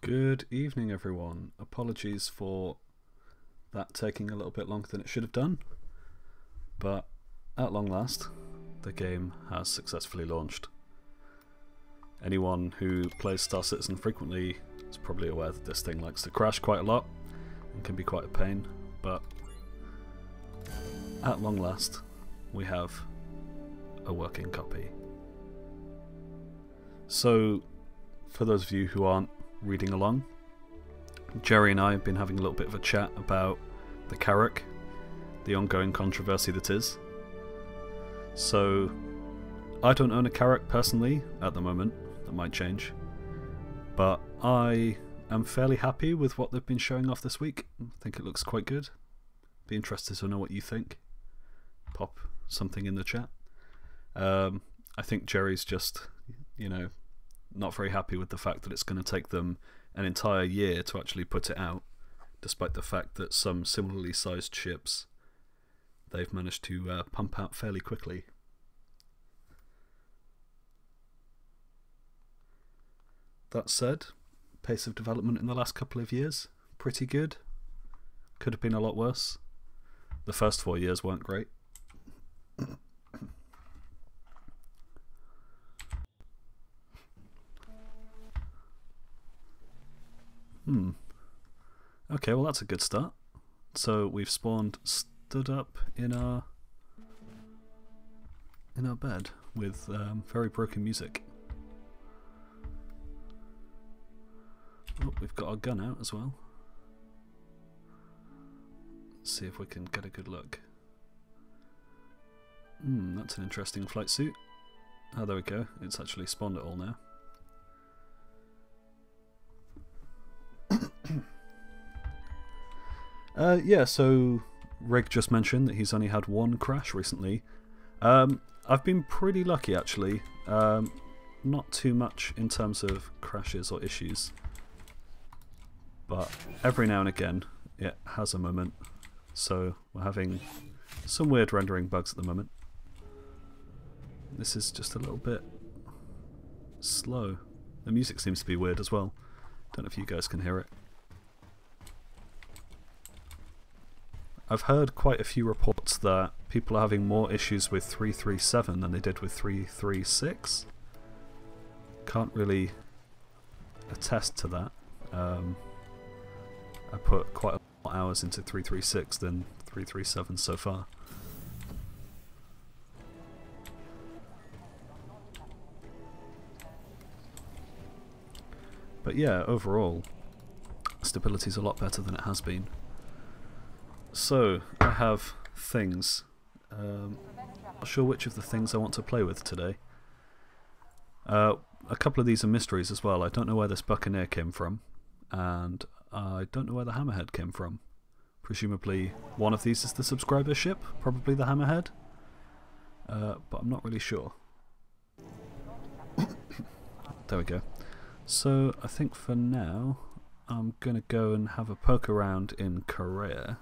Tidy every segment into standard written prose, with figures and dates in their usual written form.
Good evening, everyone. Apologies for that taking a little bit longer than it should have done, but at long last, the game has successfully launched. Anyone who plays Star Citizen frequently is probably aware that this thing likes to crash quite a lot and can be quite a pain, but at long last, we have a working copy. So, for those of you who aren't reading along, Jerry and I have been having a little bit of a chat about the Carrack, the ongoing controversy that is. So, I don't own a Carrack personally at the moment, that might change, but I am fairly happy with what they've been showing off this week. I think it looks quite good. Be interested to know what you think. Pop something in the chat. I think Jerry's just, not very happy with the fact that it's going to take them an entire year to actually put it out, despite the fact that some similarly sized ships they've managed to pump out fairly quickly. That said, pace of development in the last couple of years, pretty good. Could have been a lot worse. The first 4 years weren't great. Okay, well that's a good start. So we've stood up in our bed with very broken music. Oh, we've got our gun out as well. Let's see if we can get a good look. That's an interesting flight suit. Oh, there we go. It's actually spawned it all now. Yeah, so Rig just mentioned that he's only had one crash recently. I've been pretty lucky actually. Not too much in terms of crashes or issues, but every now and again it has a moment. So we're having some weird rendering bugs at the moment. This is just a little bit slow. The music seems to be weird as well. Don't know if you guys can hear it. I've heard quite a few reports that people are having more issues with 337 than they did with 336. Can't really attest to that. I put quite a lot of hours into 336 than 337 so far. But yeah, overall, stability's a lot better than it has been. So, I have things. Not sure which of the things I want to play with today. A couple of these are mysteries as well. I don't know where this Buccaneer came from, and I don't know where the Hammerhead came from. Presumably one of these is the subscriber ship, probably the Hammerhead, but I'm not really sure. There we go. So I think for now I'm going to go and have a poke around in Korea.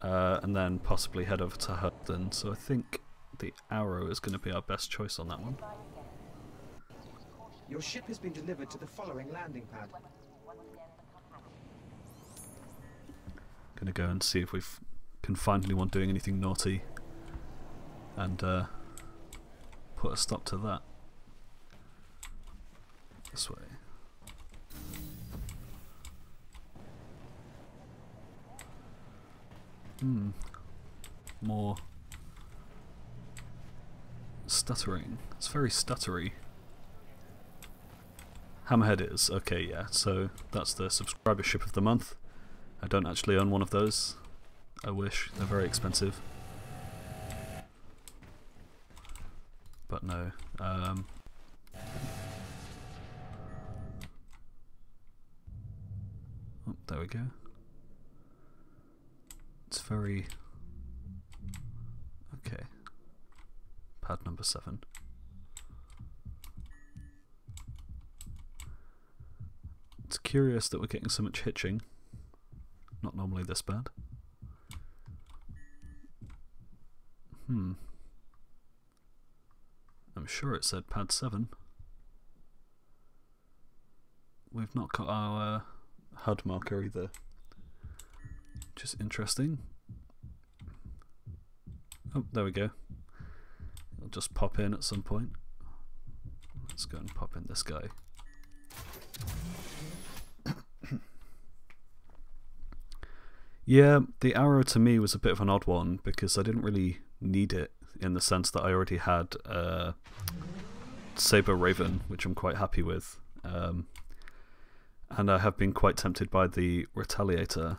And then possibly head over to Hudson. So I think the Arrow is going to be our best choice on that one. Your ship has been delivered to the following landing pad. Going to go and see if we can find anyone doing anything naughty and put a stop to that. This way. More stuttering. It's very stuttery. Hammerhead is. Okay, yeah, so that's the subscriber ship of the month. I don't actually own one of those. I wish. They're very expensive. But no. Oh, there we go. It's very... Okay. Pad number 7. It's curious that we're getting so much hitching. Not normally this bad. I'm sure it said pad 7. we've not got our HUD marker either, which is interesting. Oh, there we go. It'll just pop in at some point. Let's go and pop in this guy. Yeah, the arrow to me was a bit of an odd one because I didn't really need it in the sense that I already had Saber Raven, which I'm quite happy with. And I have been quite tempted by the Retaliator.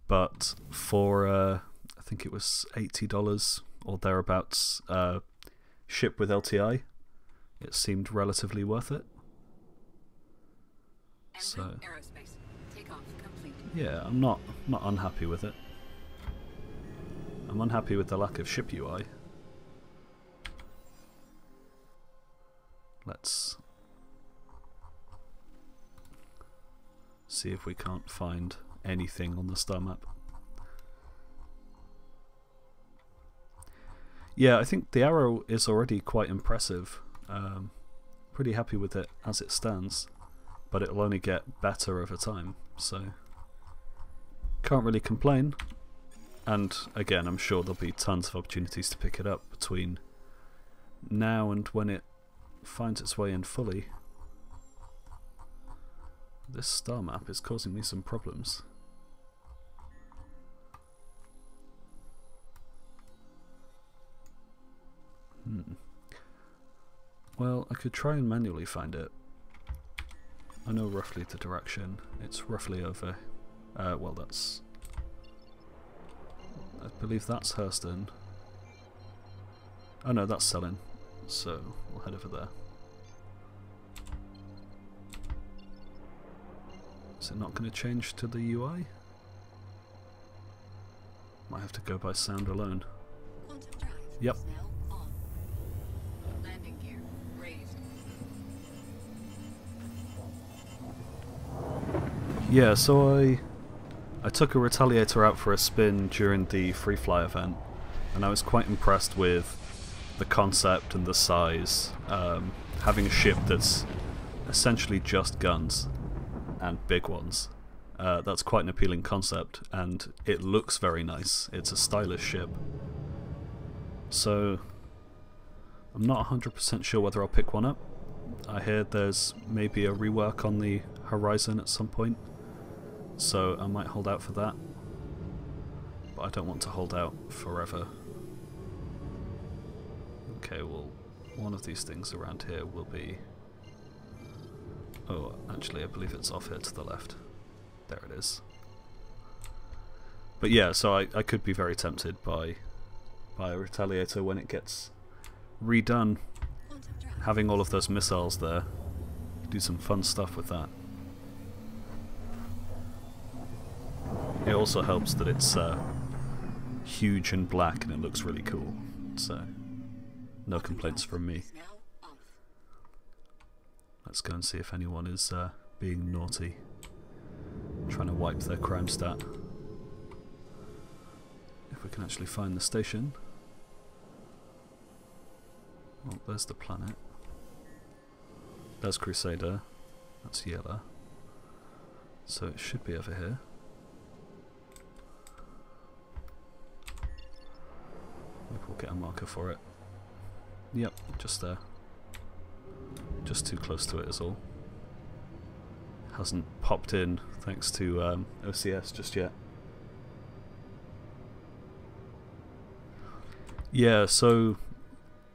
But for, I think it was $80 or thereabouts, ship with LTI, it seemed relatively worth it. So, yeah, I'm not unhappy with it. I'm unhappy with the lack of ship UI. Let's see if we can't find anything on the star map. Yeah, I think the arrow is already quite impressive. Pretty happy with it as it stands, but it'll only get better over time, so can't really complain. And again, I'm sure there'll be tons of opportunities to pick it up between now and when it finds its way in fully. This star map is causing me some problems. Well, I could try and manually find it. I know roughly the direction. It's roughly over. Well, that's... I believe that's Hurston. Oh no, that's Selin. So, we'll head over there. Is it not going to change to the UI? Might have to go by sound alone. Yep. Landing gear raised. Yeah, so I took a Retaliator out for a spin during the Free Fly event, and I was quite impressed with the concept and the size. Having a ship that's essentially just guns and big ones. That's quite an appealing concept, and it looks very nice. It's a stylish ship. So I'm not 100% sure whether I'll pick one up. I hear there's maybe a rework on the horizon at some point, so I might hold out for that. But I don't want to hold out forever. Okay, well, one of these things around here will be... Oh, actually I believe it's off here to the left. There it is. But yeah, so I could be very tempted by a Retaliator when it gets redone. Having all of those missiles there, do some fun stuff with that. It also helps that it's huge and black and it looks really cool, so no complaints from me. Let's go and see if anyone is being naughty, trying to wipe their crime stat. If we can actually find the station. Well, there's the planet. There's Crusader. That's Yella. So it should be over here. Maybe we'll get a marker for it. Yep, just there. Just too close to it is all. Hasn't popped in thanks to OCS just yet. Yeah, so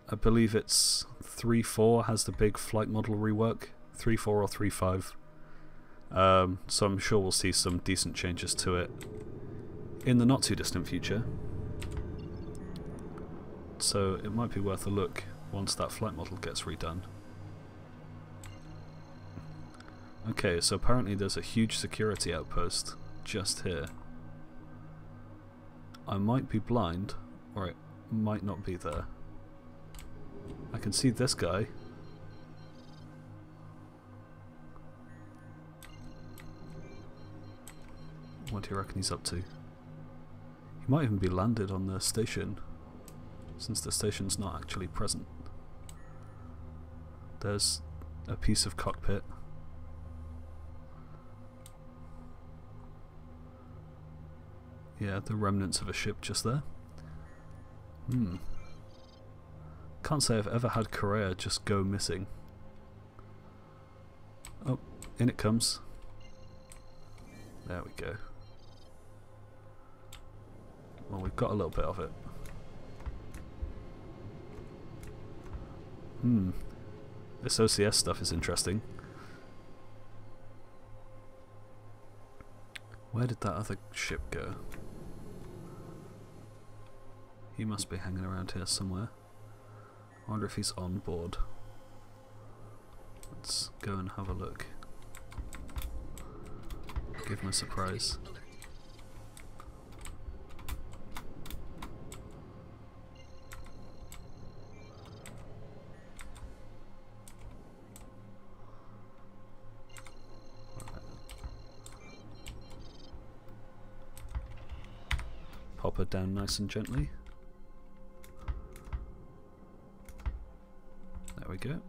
I believe it's 3.4 has the big flight model rework. 3.4 or 3.5. So I'm sure we'll see some decent changes to it in the not too distant future. So it might be worth a look once that flight model gets redone. Okay, so apparently there's a huge security outpost just here. I might be blind, or it might not be there. I can see this guy. What do you reckon he's up to? He might even be landed on the station, since the station's not actually present. There's a piece of cockpit. Yeah, the remnants of a ship just there. Can't say I've ever had Korea just go missing. Oh, in it comes. There we go. Well, we've got a little bit of it. This OCS stuff is interesting. Where did that other ship go? He must be hanging around here somewhere. I wonder if he's on board. Let's go and have a look. Give him a surprise. Pop her down nice and gently. There we go.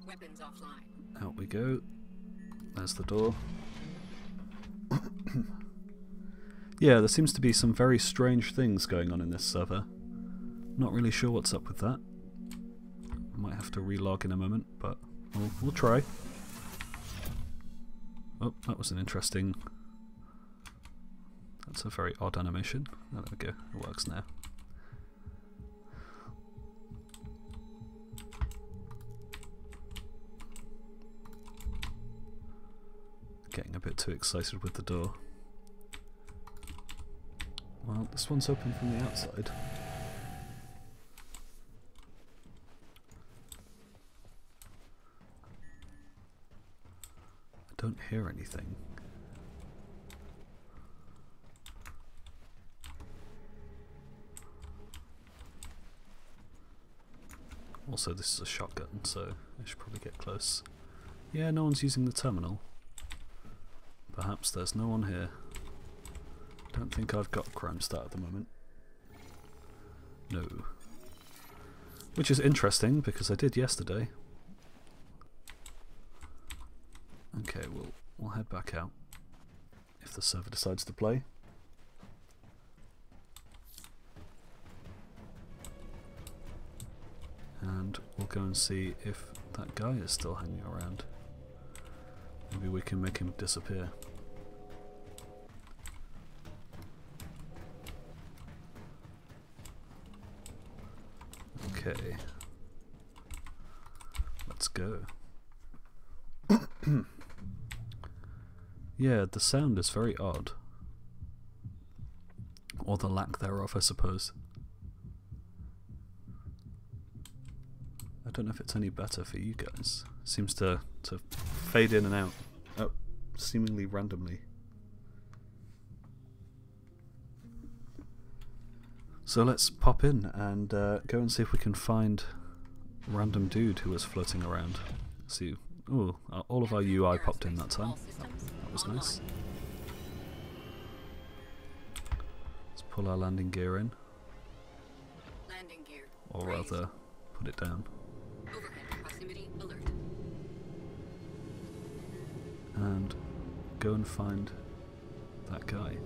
Weapons offline. Out we go. There's the door. Yeah, there seems to be some very strange things going on in this server. Not really sure what's up with that. Might have to relog in a moment, but we'll try. Oh, that was an interesting... That's a very odd animation. Oh, there we go. It works now. Getting a bit too excited with the door. Well, this one's open from the outside. I don't hear anything. Also, this is a shotgun, so I should probably get close. Yeah, no one's using the terminal. Perhaps there's no one here. Don't think I've got crime stat at the moment. No. Which is interesting, because I did yesterday. Okay, we'll head back out. If the server decides to play. And we'll go and see if that guy is still hanging around. Maybe we can make him disappear. Okay. Let's go. Yeah, the sound is very odd. Or the lack thereof, I suppose. I don't know if it's any better for you guys. Seems to fade in and out. Oh, seemingly randomly. So let's pop in and go and see if we can find a random dude who was floating around. See, ooh, all of our UI popped in that time. That was nice. Let's pull our landing gear in. Landing gear. Or rather, put it down. Overhead proximity alert. And go and find that guy.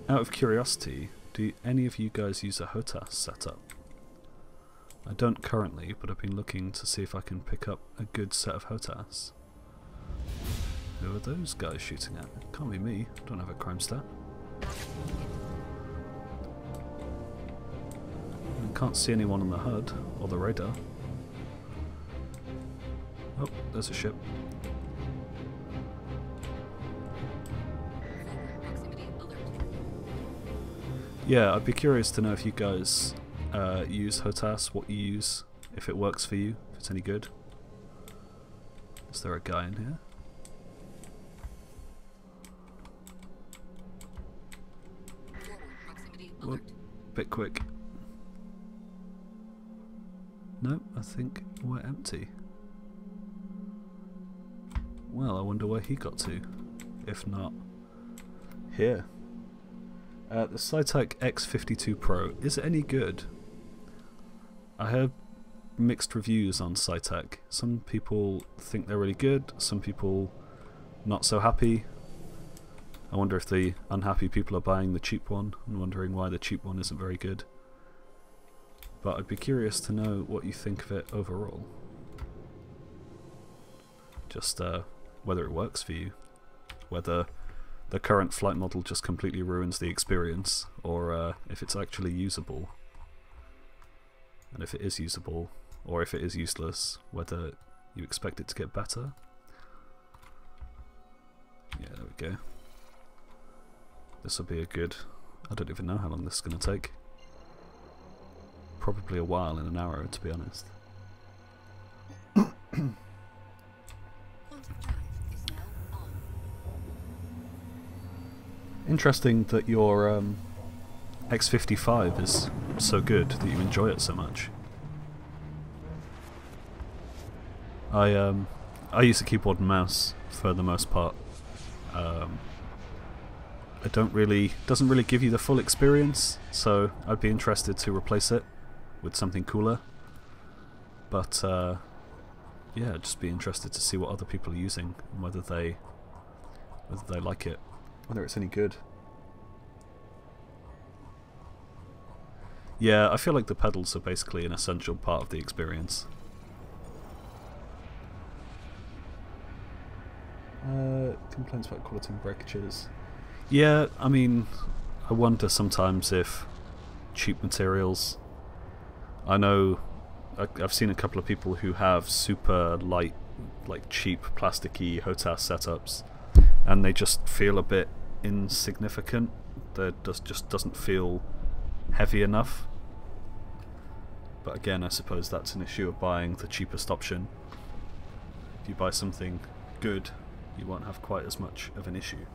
Out of curiosity, do any of you guys use a HOTAS setup? I don't currently, but I've been looking to see if I can pick up a good set of HOTAS. Who are those guys shooting at? Can't be me, I don't have a crime stat. I can't see anyone on the HUD or the radar. Oh, there's a ship. Yeah, I'd be curious to know if you guys use HOTAS, what you use, if it works for you, if it's any good. Is there a guy in here? Whoop, bit quick. No, I think we're empty. Well, I wonder where he got to, if not here. The Cytec X52 Pro, is it any good? I heard mixed reviews on Cytec. Some people think they're really good, some people not so happy. I wonder if the unhappy people are buying the cheap one and wondering why the cheap one isn't very good. But I'd be curious to know what you think of it overall. Just whether it works for you. Whether the current flight model just completely ruins the experience, or if it's actually usable. And if it is usable, or if it is useless, whether you expect it to get better. Yeah, there we go. This will be a good... I don't even know how long this is going to take. Probably a while in an hour, to be honest. Quantum drive is now on. Interesting that your X55 is so good that you enjoy it so much. I use a keyboard and mouse for the most part. It doesn't really give you the full experience, so I'd be interested to replace it with something cooler. But yeah, just be interested to see what other people are using and whether they like it, whether it's any good. Yeah, I feel like the pedals are basically an essential part of the experience. Complaints about quality and breakages. Yeah, I mean, I wonder sometimes if cheap materials... I know I've seen a couple of people who have super light, like cheap plasticky HOTAS setups, and they just feel a bit insignificant. That just doesn't feel heavy enough. But again, I suppose that's an issue of buying the cheapest option. If you buy something good, you won't have quite as much of an issue.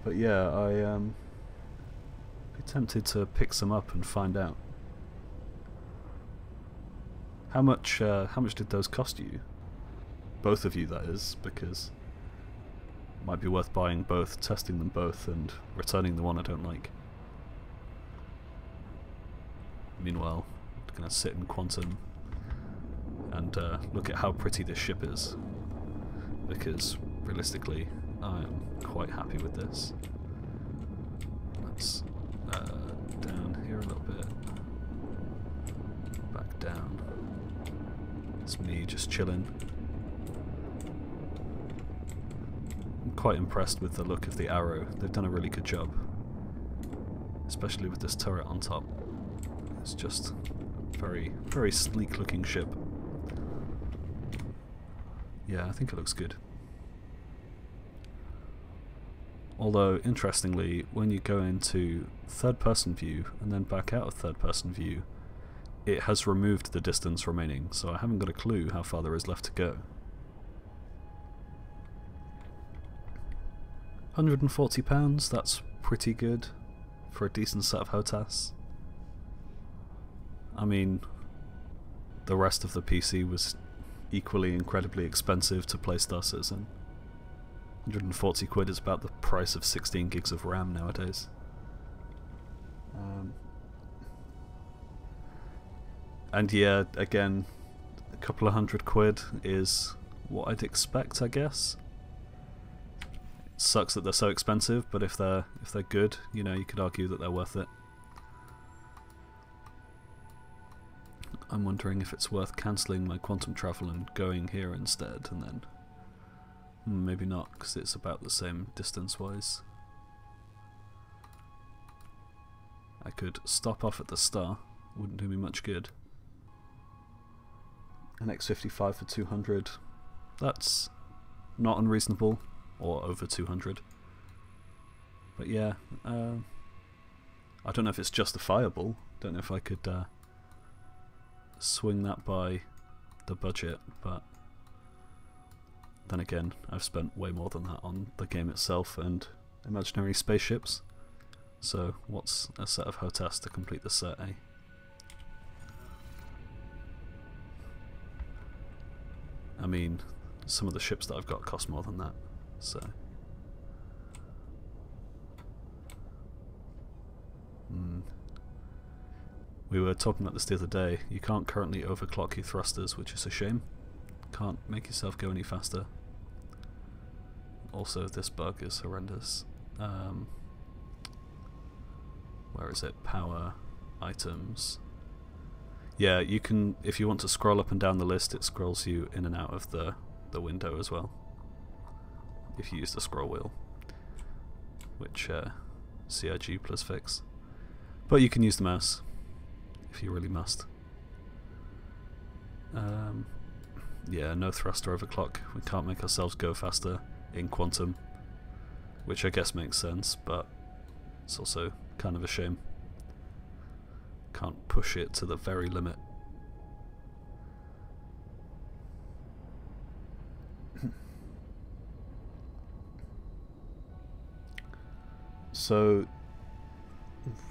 But yeah, I'd be tempted to pick some up and find out. How much did those cost you? Both of you, that is, because it might be worth buying both, testing them both, and returning the one I don't like. Meanwhile, I'm gonna sit in Quantum and look at how pretty this ship is, because realistically I am quite happy with this. Let's down here a little bit, back down. It's me just chilling. I'm quite impressed with the look of the Arrow. They've done a really good job, especially with this turret on top. It's just a very, very sleek looking ship. Yeah, I think it looks good. Although, interestingly, when you go into third-person view and then back out of third-person view, it has removed the distance remaining, so I haven't got a clue how far there is left to go. £140, that's pretty good for a decent set of HOTAS. I mean, the rest of the PC was equally incredibly expensive to play Star Citizen. 140 quid is about the price of 16 gigs of RAM nowadays. And yeah, again, a couple of £100 is what I'd expect, I guess. It sucks that they're so expensive, but if they're good, you know, you could argue that they're worth it. I'm wondering if it's worth cancelling my quantum travel and going here instead, and then maybe not, because it's about the same distance-wise. I could stop off at the Star, wouldn't do me much good. An X55 for 200, that's not unreasonable, or over 200. But yeah, I don't know if it's justifiable, don't know if I could swing that by the budget, but then again, I've spent way more than that on the game itself and imaginary spaceships, so what's a set of HOTAS to complete the set, eh? I mean, some of the ships that I've got cost more than that, so... We were talking about this the other day. You can't currently overclock your thrusters, which is a shame, can't make yourself go any faster. Also, this bug is horrendous. Where is it? Power, items. Yeah, you can, if you want to scroll up and down the list, it scrolls you in and out of the window as well, if you use the scroll wheel, which CIG plus fix. But you can use the mouse if you really must. Yeah, no thruster overclock. We can't make ourselves go faster in quantum, which I guess makes sense, but it's also kind of a shame. Can't push it to the very limit. So,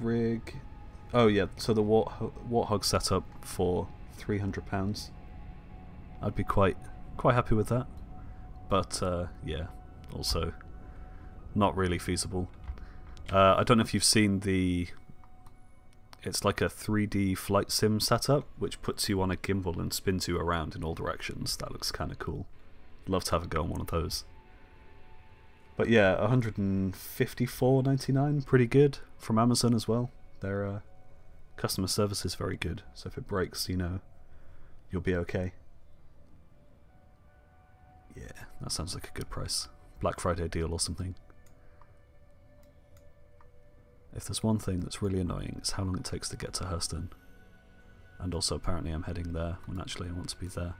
rig. Oh yeah, so the Warthog setup for £300. I'd be quite happy with that, but yeah, also not really feasible. I don't know if you've seen the. It's like a 3D flight sim setup, which puts you on a gimbal and spins you around in all directions. That looks kind of cool. Love to have a go on one of those. But yeah, $154.99, pretty good, from Amazon as well. Their customer service is very good, so if it breaks, you know, you'll be okay. Yeah, that sounds like a good price. Black Friday deal or something. If there's one thing that's really annoying, it's how long it takes to get to Hurston. And also apparently I'm heading there when actually I want to be there.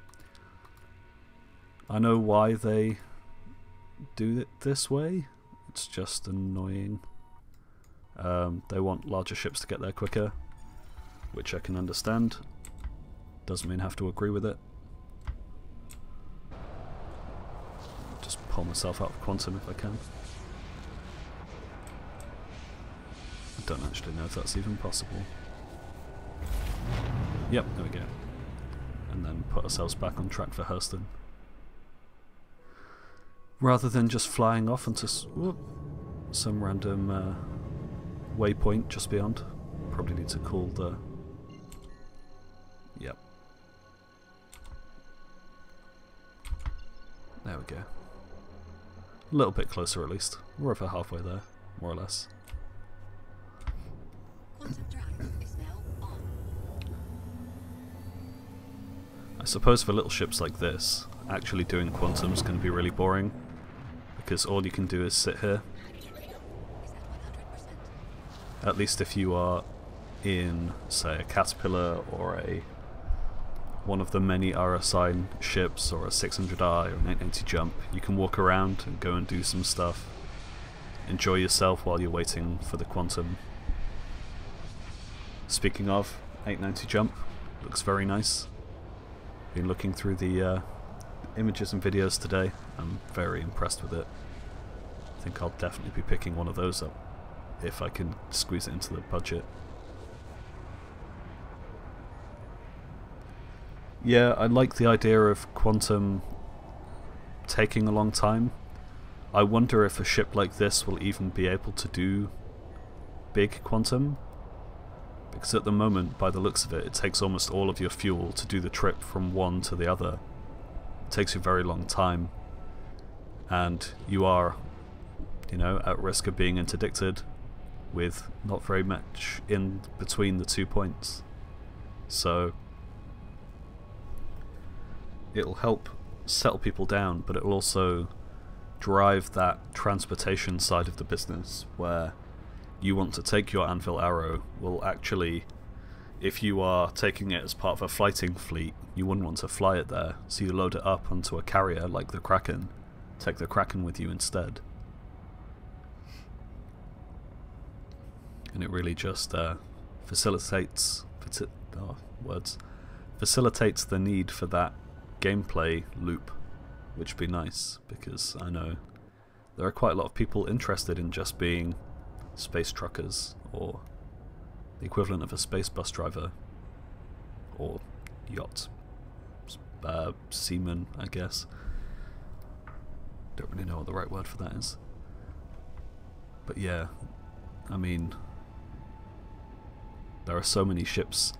I know why they do it this way, it's just annoying. They want larger ships to get there quicker, which I can understand. Doesn't mean I have to agree with it. Just pull myself out of quantum if I can. I don't actually know if that's even possible. Yep, there we go. And then put ourselves back on track for Hurston. Rather than just flying off into some random waypoint just beyond. Probably need to call the... Yep. There we go. A little bit closer at least. We're over halfway there, more or less. Quantum drive is now on. I suppose for little ships like this, actually doing quantum's going to be really boring, because all you can do is sit here. Is that 100%? At least if you are in, say, a Caterpillar or one of the many RSI ships, or a 600i or an 890 jump, you can walk around and go and do some stuff. Enjoy yourself while you're waiting for the quantum. Speaking of, 890 jump, looks very nice. Been looking through the images and videos today. I'm very impressed with it. I think I'll definitely be picking one of those up if I can squeeze it into the budget. Yeah, I like the idea of quantum taking a long time. I wonder if a ship like this will even be able to do big quantum, because at the moment, by the looks of it, it takes almost all of your fuel to do the trip from one to the other. It takes you a very long time, and you are, you know, at risk of being interdicted with not very much in between the 2 points. So it'll help settle people down, but it'll also drive that transportation side of the business, where you want to take your Anvil Arrow. Well, actually, if you are taking it as part of a flighting fleet, you wouldn't want to fly it there, so you load it up onto a carrier like the Kraken. Take the Kraken with you instead. And it really just facilitates the need for that gameplay loop, which would be nice, because I know there are quite a lot of people interested in just being space truckers, or the equivalent of a space bus driver, or yacht seaman, I guess. Don't really know what the right word for that is. But yeah, I mean, there are so many ships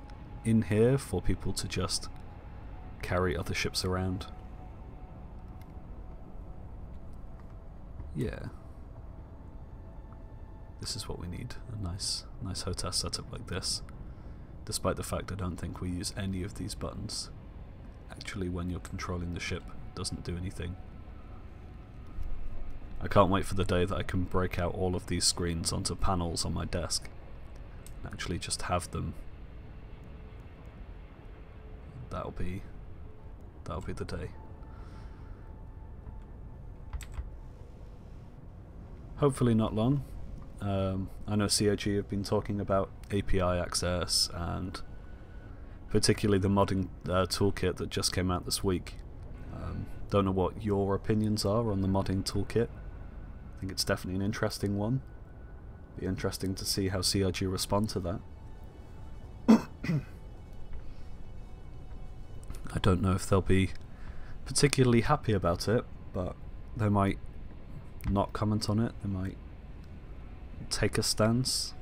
in here for people to just carry other ships around. yeah, this is what we need, a nice HOTAS setup like this, despite the fact I don't think we use any of these buttons. Actually, when you're controlling the ship, it doesn't do anything. I can't wait for the day that I can break out all of these screens onto panels on my desk and actually just have them. That'll be the day. Hopefully not long. I know CIG have been talking about API access and particularly the modding toolkit that just came out this week. Don't know what your opinions are on the modding toolkit. I think it's definitely an interesting one. Be interesting to see how CIG respond to that. I don't know if they'll be particularly happy about it, but they might not comment on it. They might take a stance.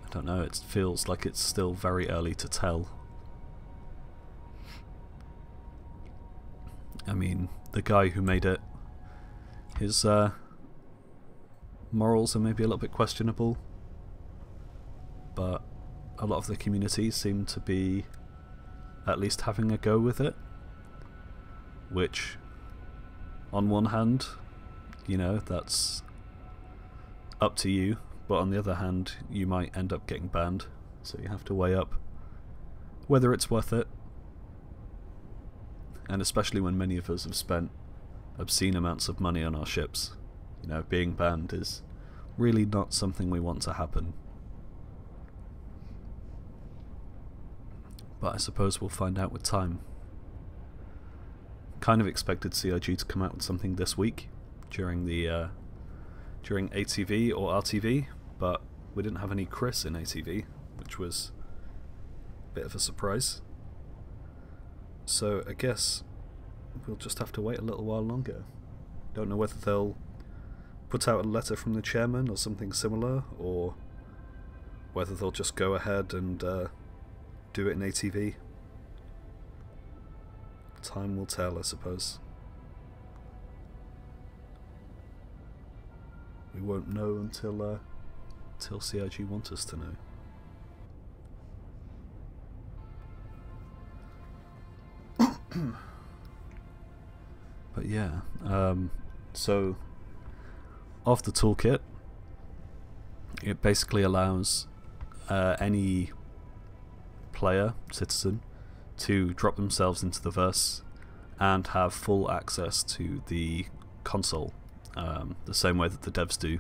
I don't know, it feels like it's still very early to tell. I mean, the guy who made it, his morals are maybe a little bit questionable, but a lot of the community seem to be at least having a go with it, which on one hand, you know, that's up to you, but on the other hand you might end up getting banned, so you have to weigh up whether it's worth it. And especially when many of us have spent obscene amounts of money on our ships, you know, being banned is really not something we want to happen. But I suppose we'll find out with time. Kind of expected CIG to come out with something this week during the during ATV or RTV, but we didn't have any Chris in ATV, which was a bit of a surprise. So I guess we'll just have to wait a little while longer. Don't know whether they'll put out a letter from the chairman or something similar, or whether they'll just go ahead and do it in ATV. Time will tell, I suppose. We won't know until CIG want us to know. But yeah, so of the toolkit, it basically allows any player, citizen, to drop themselves into the verse and have full access to the console, the same way that the devs do.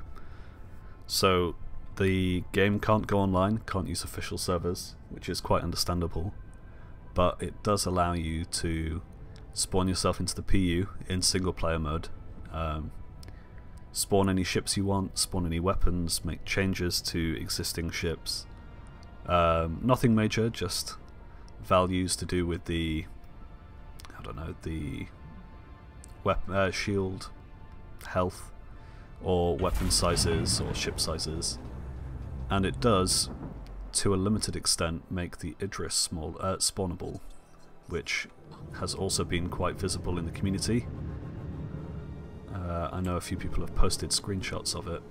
So the game can't go online, can't use official servers, which is quite understandable, but it does allow you to spawn yourself into the PU in single player mode, spawn any ships you want, spawn any weapons, make changes to existing ships. Nothing major, just values to do with the, I don't know, the shield health or weapon sizes or ship sizes, and it does, to a limited extent, make the Idris spawnable, which has also been quite visible in the community. I know a few people have posted screenshots of it.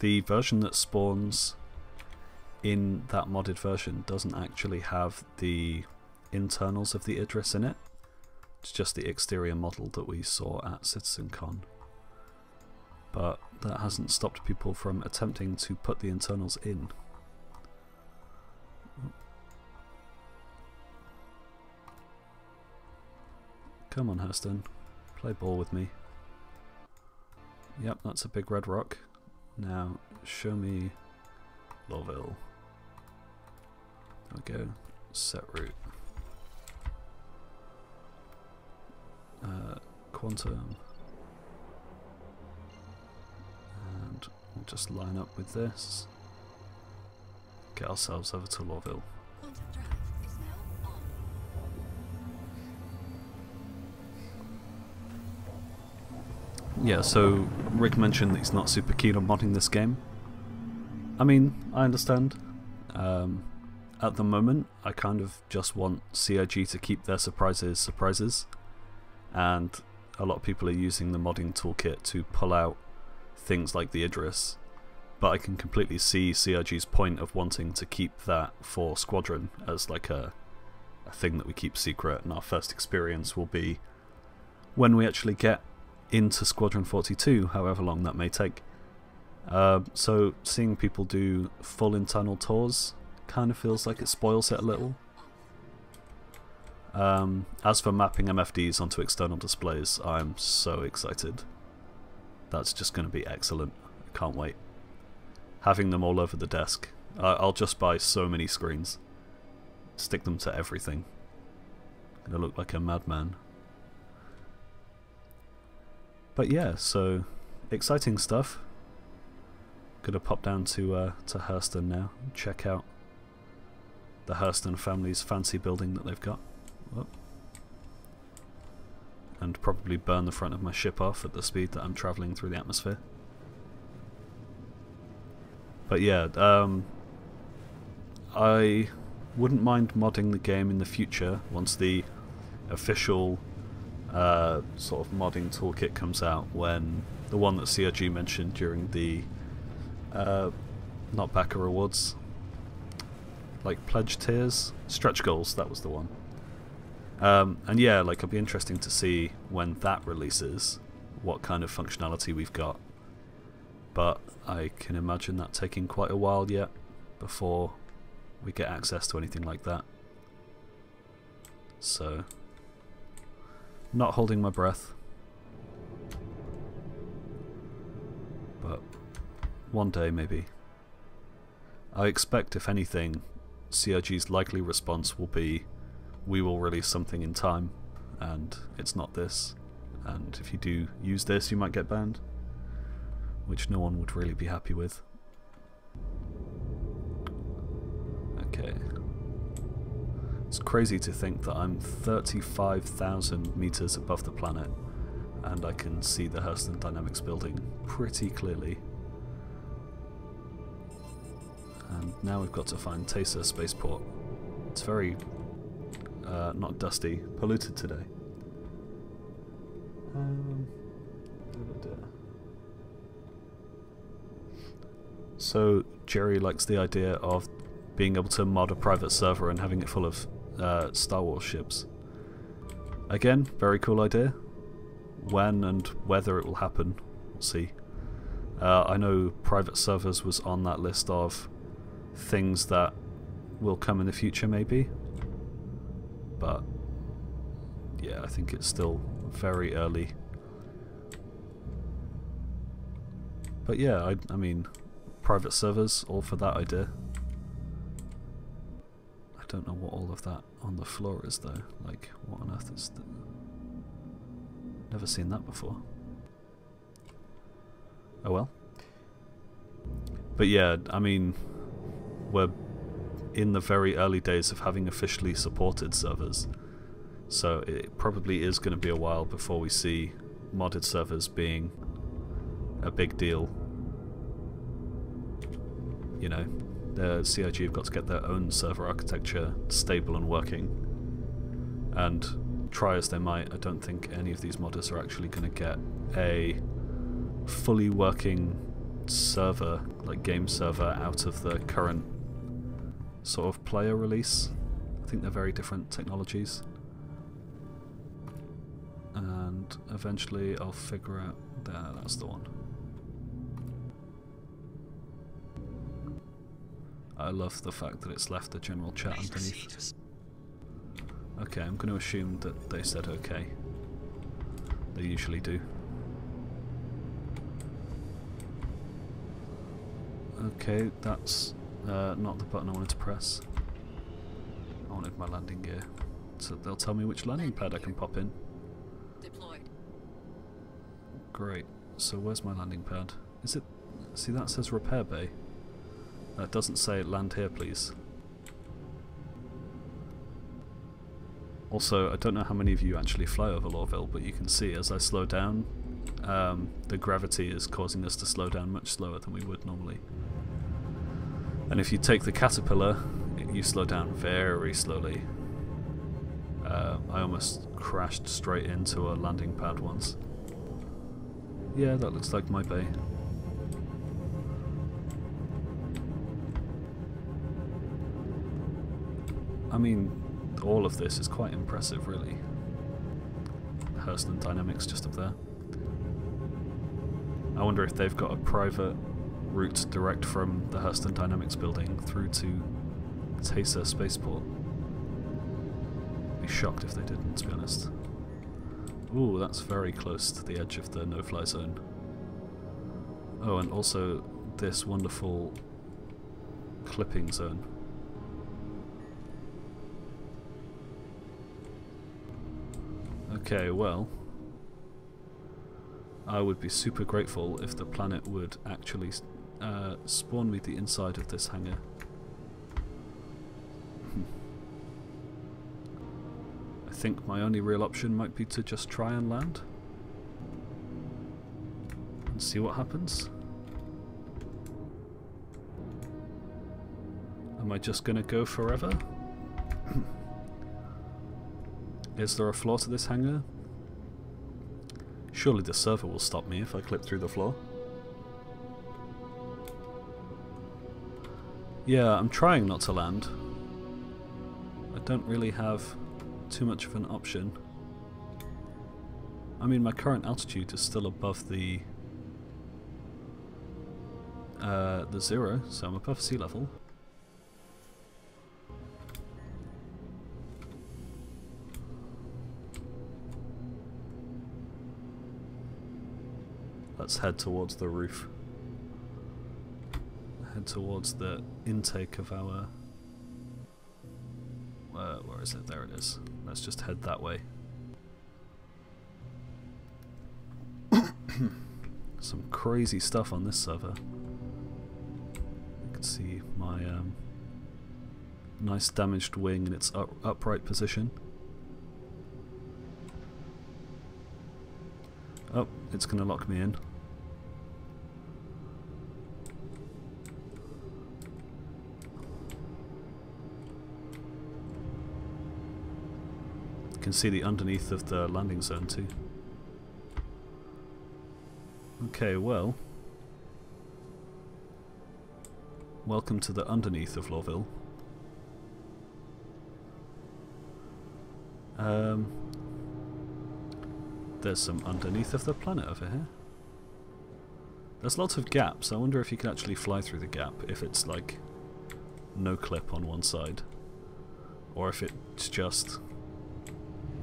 The version that spawns in that modded version doesn't actually have the internals of the Idris in it. It's just the exterior model that we saw at CitizenCon. But that hasn't stopped people from attempting to put the internals in. Come on, Hurston. Play ball with me. Yep, that's a big red rock. Now, show me Lorville. There we go. Set route. Quantum. And we'll just line up with this. Get ourselves over to Lorville. Quantum drive is now on. Yeah, so Rick mentioned that he's not super keen on modding this game. I mean, I understand. At the moment, I kind of just want CIG to keep their surprises surprises, and a lot of people are using the Modding Toolkit to pull out things like the Idris, but I can completely see CRG's point of wanting to keep that for Squadron as like a thing that we keep secret, and our first experience will be when we actually get into Squadron 42, however long that may take. So seeing people do full internal tours kind of feels like it spoils it a little. As for mapping MFDs onto external displays, I'm so excited. That's just going to be excellent. I can't wait. Having them all over the desk. I'll just buy so many screens. Stick them to everything. Gonna look like a madman. But yeah, so exciting stuff. Gonna pop down to Hurston now and check out the Hurston family's fancy building that they've got. Whoop. And probably burn the front of my ship off at the speed that I'm travelling through the atmosphere. But yeah, I wouldn't mind modding the game in the future once the official sort of modding toolkit comes out, when the one that CRG mentioned during the not backer rewards, like pledge tiers, stretch goals, that was the one. And yeah, like it'll be interesting to see when that releases what kind of functionality we've got, but I can imagine that taking quite a while yet before we get access to anything like that. So, not holding my breath, but one day maybe. I expect, if anything, CRG's likely response will be, we will release something in time, and it's not this, and if you do use this you might get banned, which no one would really be happy with. Okay. It's crazy to think that I'm 35,000 meters above the planet and I can see the Hurston Dynamics building pretty clearly. And now we've got to find Tesa Spaceport. It's very not dusty, polluted today. So Jerry likes the idea of being able to mod a private server and having it full of Star Wars ships. Again, very cool idea. When and whether it will happen, we'll see. I know private servers was on that list of things that will come in the future maybe, but yeah, I think it's still very early. But yeah, I mean, private servers, all for that idea. I don't know what all of that on the floor is though. Like, what on earth is that? Never seen that before. Oh well. But yeah, I mean, we're in the very early days of having officially supported servers, so it probably is going to be a while before we see modded servers being a big deal. You know, the CIG have got to get their own server architecture stable and working, and try as they might, I don't think any of these modders are actually going to get a fully working server, like game server, out of the current sort of player release. I think they're very different technologies, and eventually I'll figure out that's the one. I love the fact that it's left the general chat underneath. Okay, I'm going to assume that they said okay. They usually do. Okay, that's not the button I wanted to press. I wanted my landing gear. So they'll tell me which landing pad I can pop in. Deployed. Great. So where's my landing pad? Is it... See, that says repair bay. That doesn't say land here, please. Also, I don't know how many of you actually fly over Lorville, but you can see as I slow down, the gravity is causing us to slow down much slower than we would normally. And if you take the Caterpillar, you slow down very slowly. I almost crashed straight into a landing pad once. Yeah, that looks like my bay. I mean, all of this is quite impressive, really. Hurston Dynamics just up there. I wonder if they've got a private route direct from the Hurston Dynamics building through to Taser Spaceport. I'd be shocked if they didn't, to be honest. Ooh, that's very close to the edge of the no-fly zone. Oh, and also this wonderful clipping zone. Okay, well, I would be super grateful if the planet would actually spawn me the inside of this hangar. I think my only real option might be to just try and land and see what happens. Am I just gonna go forever? Is there a floor to this hangar? Surely the server will stop me if I clip through the floor. Yeah, I'm trying not to land. I don't really have too much of an option. I mean, my current altitude is still above the 0, so I'm above sea level. Let's head towards the roof. Head towards the intake of our... where is it? There it is. Let's just head that way. Some crazy stuff on this server. You can see my nice damaged wing in its upright position. Oh, it's going to lock me in. You can see the underneath of the landing zone too. Okay, well, welcome to the underneath of Lawville. There's some underneath of the planet over here. There's lots of gaps. I wonder if you can actually fly through the gap if it's like no clip on one side, or if it's just,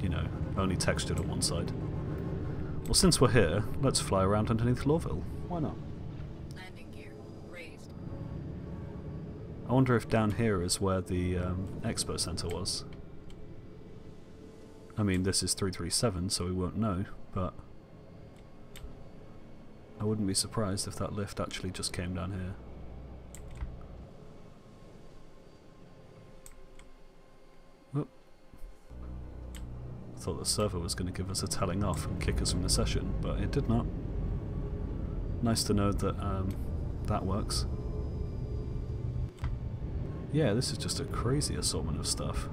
you know, only textured on one side. Well, since we're here, let's fly around underneath Lawville. Why not? Landing gear raised. I wonder if down here is where the expo center was. I mean, this is 337, so we won't know, but I wouldn't be surprised if that lift actually just came down here. Whoop. I thought the server was going to give us a telling off and kick us from the session, but it did not. Nice to know that that works. Yeah, this is just a crazy assortment of stuff.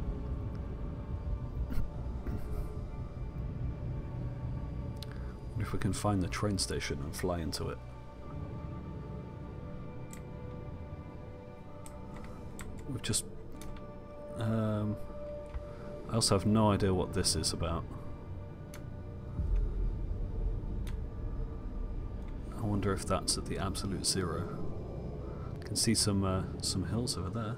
If we can find the train station and fly into it. We've just... I also have no idea what this is about. I wonder if that's at the absolute 0. I can see some hills over there.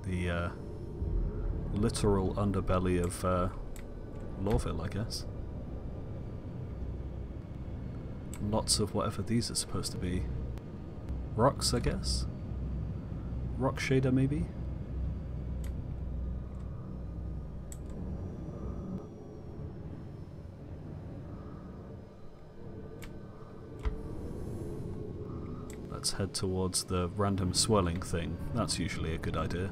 The literal underbelly of Lawville, I guess. Lots of whatever these are supposed to be. Rocks, I guess? Rock shader, maybe? Let's head towards the random swirling thing. That's usually a good idea.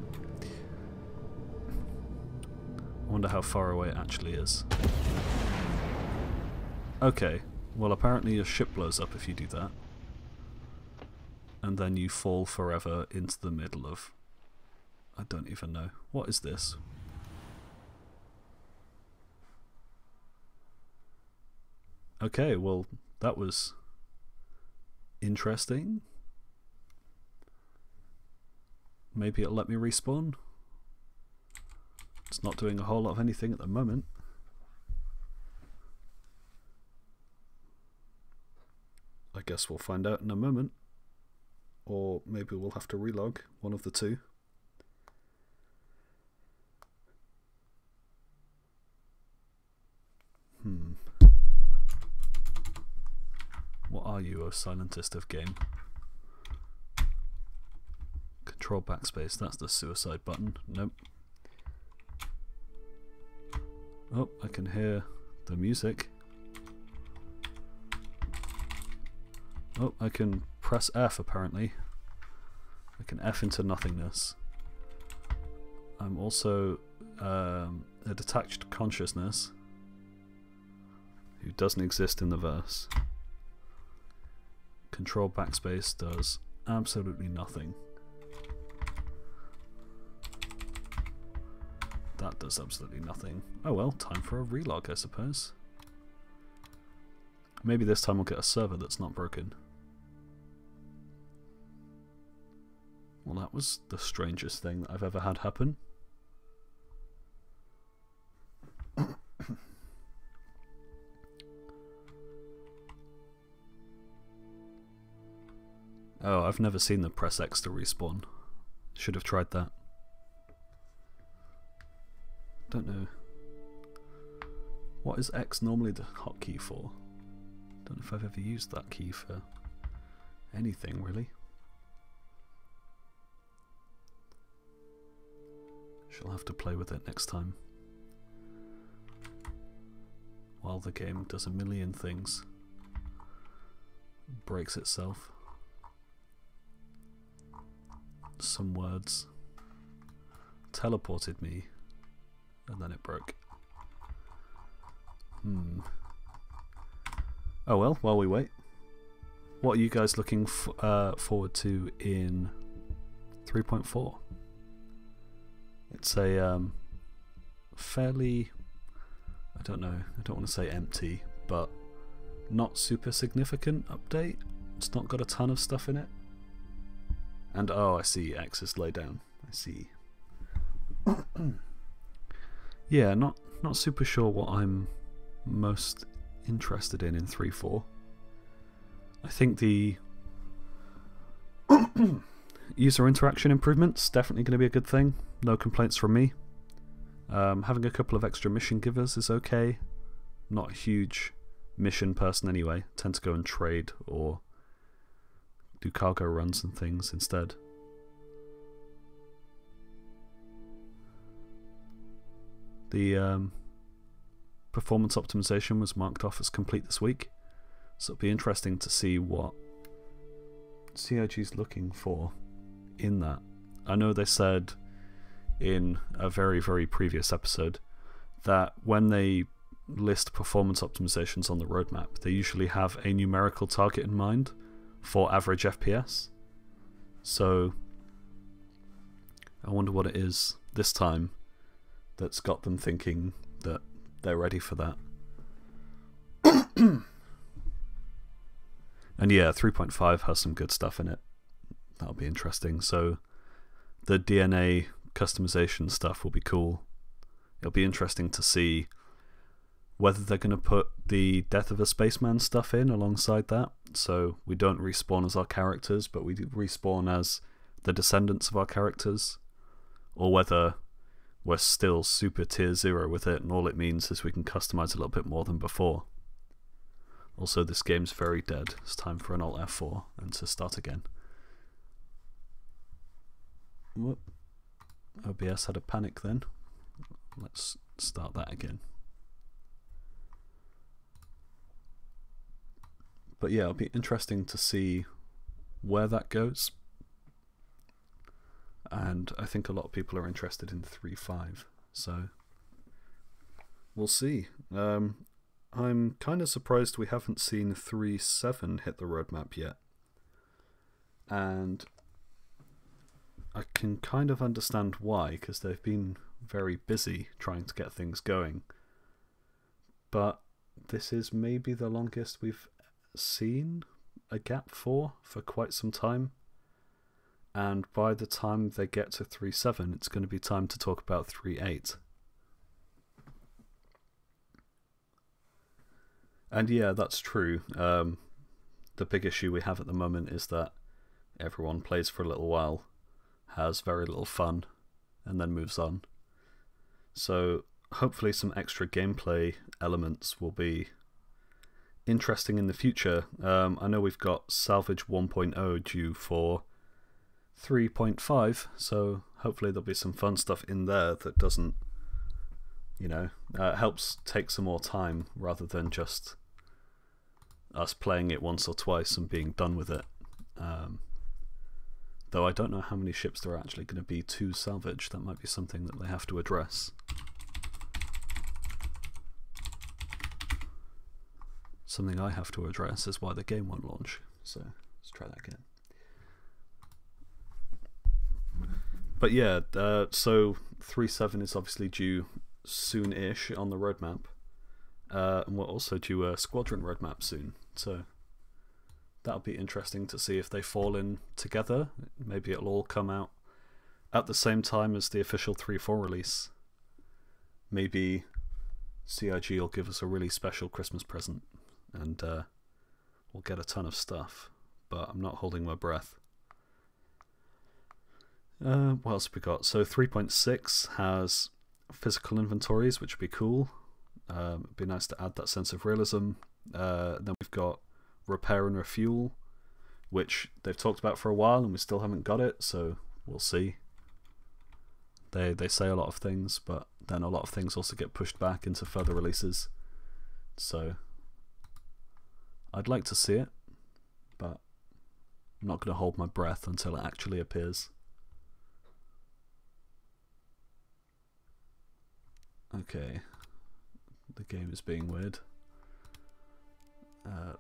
I wonder how far away it actually is. Okay, well apparently your ship blows up if you do that. And then you fall forever into the middle of I don't even know. What is this? Okay, well, that was interesting. Maybe it'll let me respawn. It's not doing a whole lot of anything at the moment. I guess we'll find out in a moment. Or maybe we'll have to relog, one of the two. What are you, O Silentist of Game? Control backspace, that's the suicide button. Nope. Oh, I can hear the music. Oh, I can press F apparently. I can F into nothingness. I'm also a detached consciousness who doesn't exist in the verse. Control backspace does absolutely nothing. That does absolutely nothing. Oh well, time for a relog, I suppose. Maybe this time we'll get a server that's not broken. Well, that was the strangest thing that I've ever had happen. Oh, I've never seen the press X to respawn. Should have tried that. Don't know. What is X normally the hotkey for? Don't know if I've ever used that key for anything, really. Shall have to play with it next time. While the game does a million things. Breaks itself. Some words teleported me and then it broke. Oh well, while we wait. What are you guys looking forward to in 3.4? It's a fairly, I don't know, I don't want to say empty, but not super significant update. It's not got a ton of stuff in it. And oh, I see, X is laid down. I see. Yeah, not super sure what I'm most interested in 3.4. I think the user interaction improvements definitely going to be a good thing. No complaints from me. Having a couple of extra mission givers is okay. Not a huge mission person anyway. Tend to go and trade or do cargo runs and things instead. The performance optimization was marked off as complete this week, so it'll be interesting to see what CIG's looking for in that. I know they said in a very, very previous episode that when they list performance optimizations on the roadmap, they usually have a numerical target in mind for average FPS. So I wonder what it is this time that's got them thinking that they're ready for that. And yeah, 3.5 has some good stuff in it. That'll be interesting. So the DNA customization stuff will be cool. It'll be interesting to see whether they're going to put the Death of a Spaceman stuff in alongside that, so we don't respawn as our characters, but we respawn as the descendants of our characters, or whether we're still super tier 0 with it and all it means is we can customize a little bit more than before. Also, this game's very dead. It's time for an Alt F4 and to start again. Whoop. OBS had a panic then. Let's start that again. But yeah, it'll be interesting to see where that goes. And I think a lot of people are interested in 3.5, so we'll see. I'm kind of surprised we haven't seen 3.7 hit the roadmap yet. And I can kind of understand why, because they've been very busy trying to get things going. But this is maybe the longest we've seen a gap for quite some time. And by the time they get to 3.7, it's going to be time to talk about 3.8. And yeah, that's true. The big issue we have at the moment is that everyone plays for a little while, has very little fun, and then moves on. So hopefully some extra gameplay elements will be interesting in the future. I know we've got Salvage 1.0 due for 3.5, so hopefully there'll be some fun stuff in there that doesn't, helps take some more time rather than just us playing it once or twice and being done with it. Though I don't know how many ships there are actually going to be to salvage. That might be something that they have to address. Something I have to address is why the game won't launch. So let's try that again. But yeah, so 3.7 is obviously due soon-ish on the roadmap. And we're also due a squadron roadmap soon. So that'll be interesting to see if they fall in together. Maybe it'll all come out at the same time as the official 3.4 release. Maybe CIG will give us a really special Christmas present and we'll get a ton of stuff. But I'm not holding my breath. What else have we got? So 3.6 has physical inventories, which would be cool. It'd be nice to add that sense of realism. Then we've got repair and refuel, which they've talked about for a while and we still haven't got it, so we'll see. They say a lot of things, but then a lot of things also get pushed back into further releases. So I'd like to see it, but I'm not going to hold my breath until it actually appears. Okay, the game is being weird.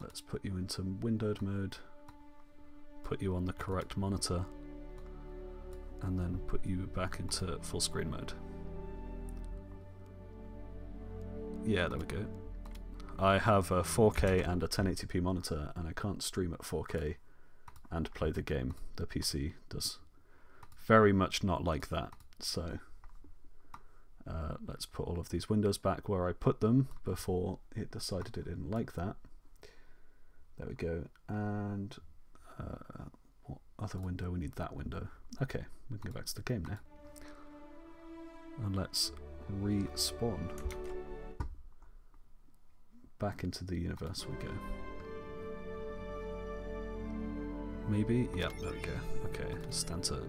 Let's put you into windowed mode, put you on the correct monitor, and then put you back into full screen mode. Yeah, there we go. I have a 4K and a 1080p monitor, and I can't stream at 4K and play the game. The PC does very much not like that, so let's put all of these windows back where I put them before it decided it didn't like that. There we go. And what other window? We need that window. Okay, we can go back to the game now. And let's respawn. Back into the universe we go. Maybe? Yeah, there we go. Okay, Stanton.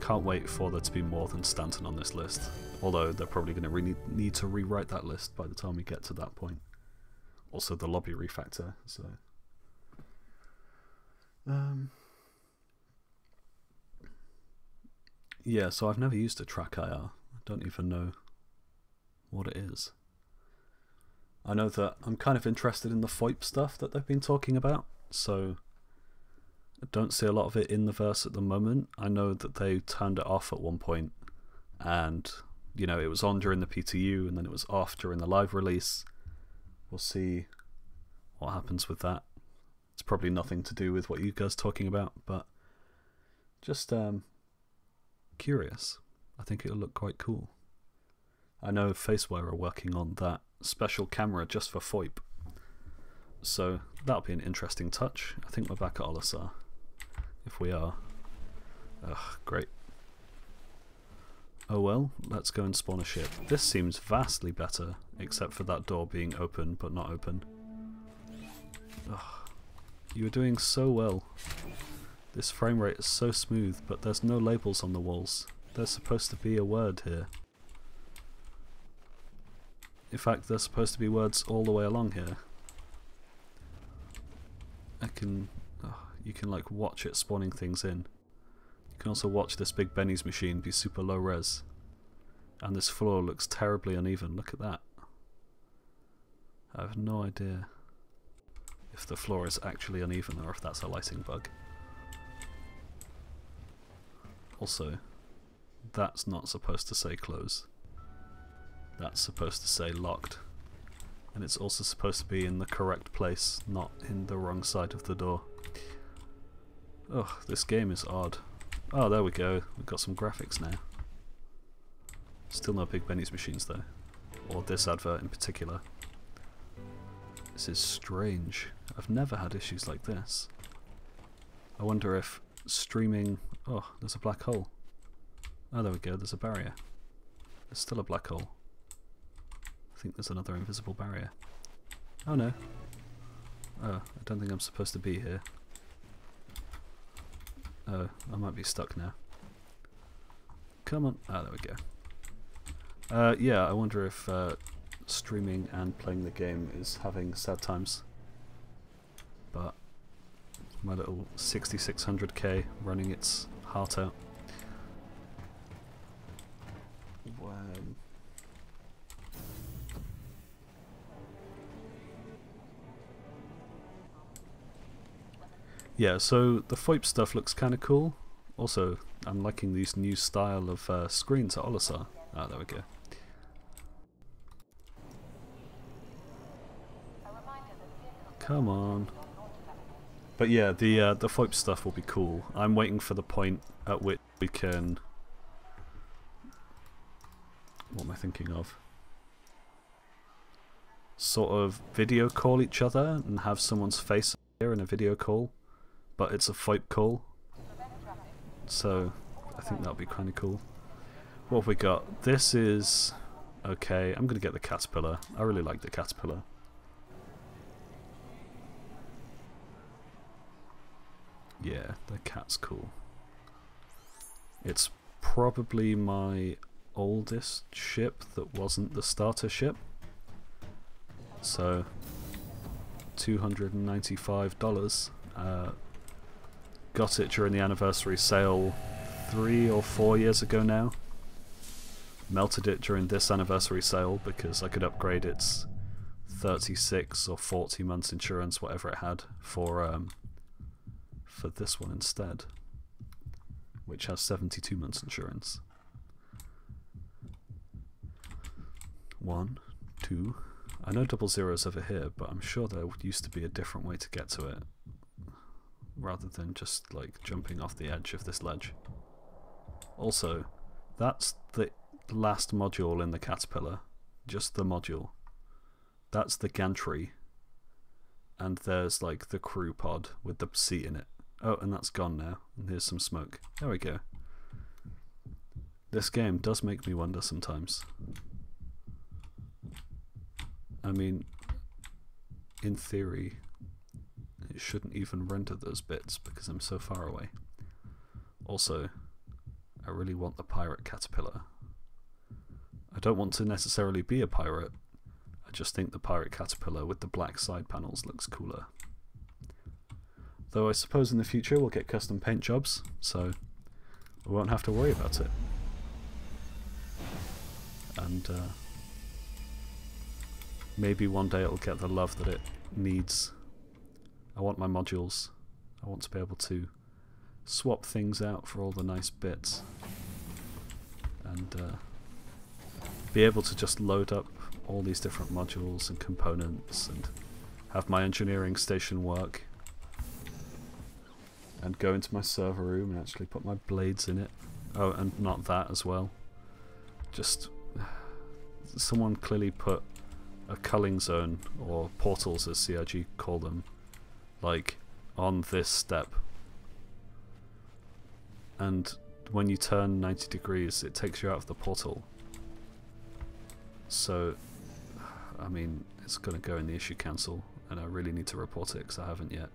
Can't wait for there to be more than Stanton on this list. Although they're probably going to need to rewrite that list by the time we get to that point. Also the lobby refactor, so... yeah, so I've never used a track IR. I don't even know what it is. I know that I'm kind of interested in the FOIP stuff that they've been talking about, so I don't see a lot of it in the verse at the moment. I know that they turned it off at one point, and it was on during the PTU and then it was off during the live release. We'll see what happens with that. It's probably nothing to do with what you guys are talking about, but just curious. I think it'll look quite cool. I know Faceware are working on that special camera just for FOIP, so that'll be an interesting touch. I think we're back at Olisar. If we are, great. Oh well, let's go and spawn a ship. This seems vastly better, except for that door being open but not open. Ugh. You were doing so well. This frame rate is so smooth, but there's no labels on the walls. There's supposed to be a word here. In fact, there's supposed to be words all the way along here. You can like watch it spawning things in. You can also watch this big Benny's machine be super low res. And this floor looks terribly uneven. Look at that. I have no idea if the floor is actually uneven or if that's a lighting bug. Also, that's not supposed to say close. That's supposed to say locked. And it's also supposed to be in the correct place, not in the wrong side of the door. Ugh, this game is odd. Oh, there we go. We've got some graphics now. Still no Big Benny's machines though. Or this advert in particular. This is strange. I've never had issues like this. I wonder if streaming... Oh, there's a black hole. Oh, there we go. There's a barrier. There's still a black hole. I think there's another invisible barrier. Oh no. Oh, I don't think I'm supposed to be here. Oh, I might be stuck now. Come on. Ah, there we go. Yeah, I wonder if streaming and playing the game is having sad times. But my little 6600K running its heart out. Wow. Yeah, so the FOIP stuff looks kind of cool. Also, I'm liking these new style of screens at Olisar. Ah, there we go. Come on. But yeah, the FOIP stuff will be cool. I'm waiting for the point at which we can... What am I thinking of? Sort of video call each other and have someone's face here in a video call. But it's a FOIP call. So I think that'll be kind of cool. What have we got? This is... Okay, I'm going to get the caterpillar. I really like the caterpillar. Yeah, the cat's cool. It's probably my oldest ship that wasn't the starter ship. So, $295. Got it during the anniversary sale 3 or 4 years ago now. Melted it during this anniversary sale because I could upgrade its 36 or 40 months insurance, whatever it had, for this one instead, which has 72 months insurance. 1, 2. I know 00's over here, but I'm sure there used to be a different way to get to it, rather than just like jumping off the edge of this ledge. Also, that's the last module in the caterpillar, just the module. That's the gantry, and there's like the crew pod with the seat in it. Oh, and that's gone now, and here's some smoke. There we go. This game does make me wonder sometimes. I mean, in theory, it shouldn't even render those bits because I'm so far away. Also, I really want the pirate caterpillar. I don't want to necessarily be a pirate, I just think the pirate caterpillar with the black side panels looks cooler. Though I suppose in the future we'll get custom paint jobs, so we won't have to worry about it. And maybe one day it'll get the love that it needs. I want my modules. I want to be able to swap things out for all the nice bits. And be able to just load up all these different modules and components and have my engineering station work. And go into my server room and actually put my blades in it. Oh, and not that as well. Just... someone clearly put a culling zone, or portals as CIG call them, like, on this step. And when you turn 90 degrees, it takes you out of the portal. So, I mean, it's going to go in the issue cancel, and I really need to report it because I haven't yet.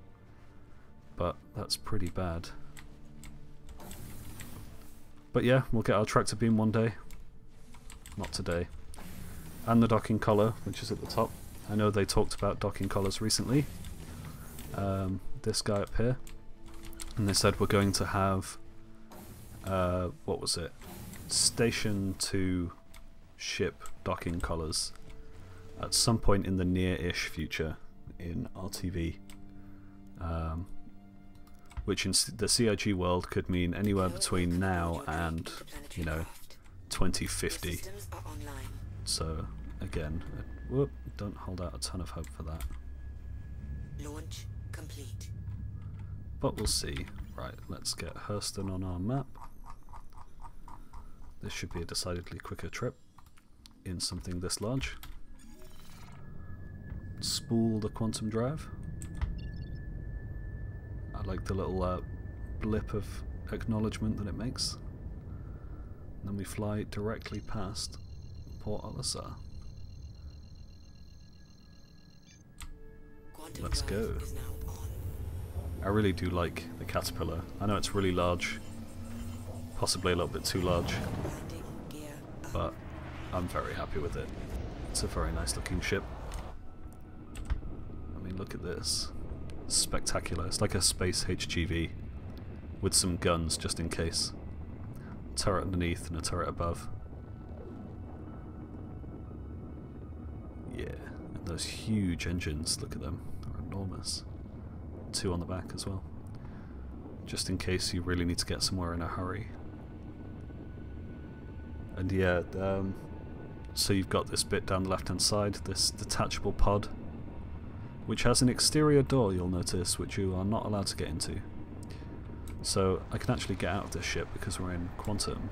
But that's pretty bad. But yeah, we'll get our tractor beam one day. Not today. And the docking collar, which is at the top. I know they talked about docking collars recently. This guy up here. And they said we're going to have... what was it? Station to ship docking collars at some point in the near-ish future in RTV. which in the CIG world could mean anywhere between now and, you know, 2050. So, again, whoop, don't hold out a ton of hope for that. Launch complete. But we'll see. Right, let's get Hurston on our map. This should be a decidedly quicker trip in something this large. Spool the quantum drive. I like the little blip of acknowledgement that it makes. And then we fly directly past Port Olisar. Let's go. I really do like the Caterpillar. I know it's really large, possibly a little bit too large, but I'm very happy with it. It's a very nice looking ship. I mean, look at this. Spectacular. It's like a space HGV with some guns just in case. Turret underneath and a turret above. Yeah, and those huge engines, look at them, they're enormous. 2 on the back as well, just in case you really need to get somewhere in a hurry. And yeah, so you've got this bit down the left hand side, this detachable pod, which has an exterior door, you'll notice, which you are not allowed to get into. So I can actually get out of this ship because we're in Quantum.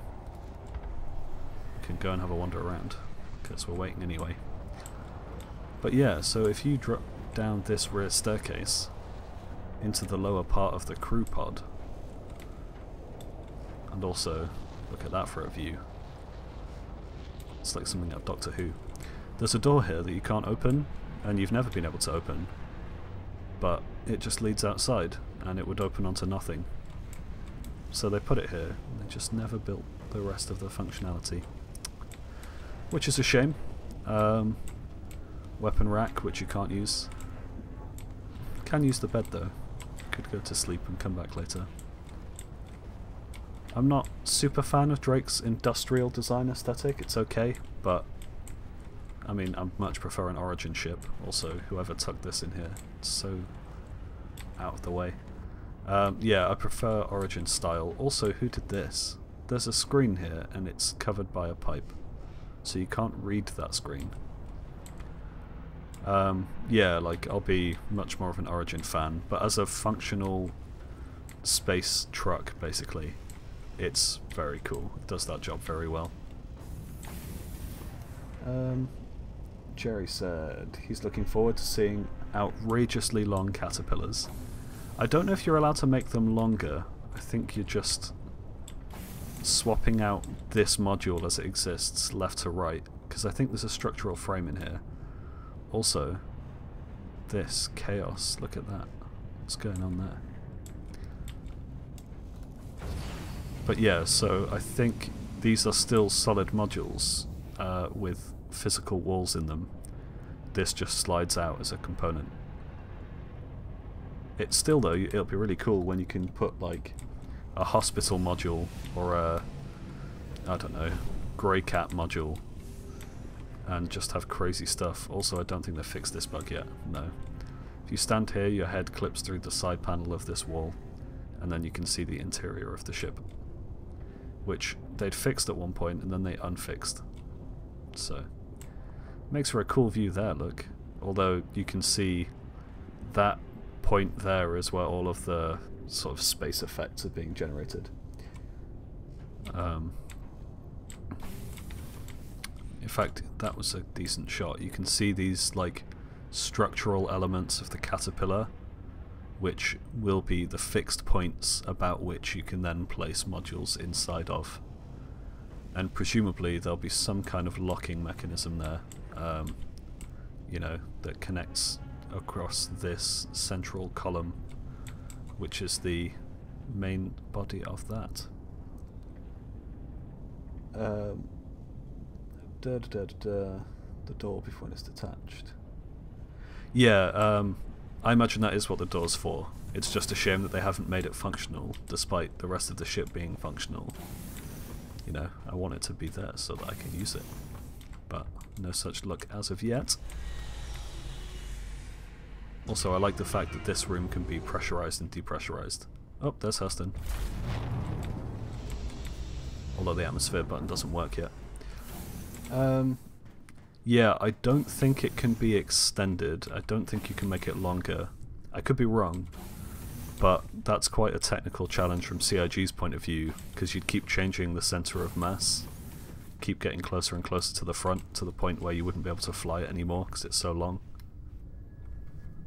We can go and have a wander around because we're waiting anyway. But yeah, so if you drop down this rear staircase into the lower part of the crew pod, and also look at that for a view. It's like something out of Doctor Who. There's a door here that you can't open, and you've never been able to open, but it just leads outside, and it would open onto nothing. So they put it here, and they just never built the rest of the functionality, which is a shame. Weapon rack, which you can't use. Can use the bed though. Could go to sleep and come back later. I'm not super fan of Drake's industrial design aesthetic. It's okay, but I mean, I much prefer an Origin ship. Also, whoever tucked this in here, it's so out of the way. Yeah, I prefer Origin style. Also, who did this? There's a screen here, and it's covered by a pipe, so you can't read that screen. Yeah, like, I'll be much more of an Origin fan, but as a functional space truck, basically, it's very cool. It does that job very well. Jerry said he's looking forward to seeing outrageously long caterpillars. I don't know if you're allowed to make them longer. I think you're just swapping out this module as it exists, left to right, because I think there's a structural frame in here. Also, this chaos, look at that. What's going on there? But yeah, so I think these are still solid modules with physical walls in them. This just slides out as a component. It's still, though, it'll be really cool when you can put like a hospital module or a, I don't know, grey cat module and just have crazy stuff. Also, I don't think they've fixed this bug yet, no. If you stand here, your head clips through the side panel of this wall, and then you can see the interior of the ship, which they'd fixed at one point and then they unfixed. So, makes for a cool view there, look. Although you can see that point there is where all of the sort of space effects are being generated. In fact, that was a decent shot. You can see these like structural elements of the caterpillar, which will be the fixed points about which you can then place modules inside of. And presumably there'll be some kind of locking mechanism there, you know, that connects across this central column, which is the main body of that. The door before it's detached. Yeah, I imagine that is what the door's for. It's just a shame that they haven't made it functional, despite the rest of the ship being functional. You know, I want it to be there so that I can use it. But no such luck as of yet. Also, I like the fact that this room can be pressurized and depressurized. Oh, there's Hurston. Although the atmosphere button doesn't work yet. Yeah, I don't think it can be extended. I don't think you can make it longer. I could be wrong, but that's quite a technical challenge from CIG's point of view, because you'd keep changing the center of mass, keep getting closer and closer to the front, to the point where you wouldn't be able to fly it anymore because it's so long.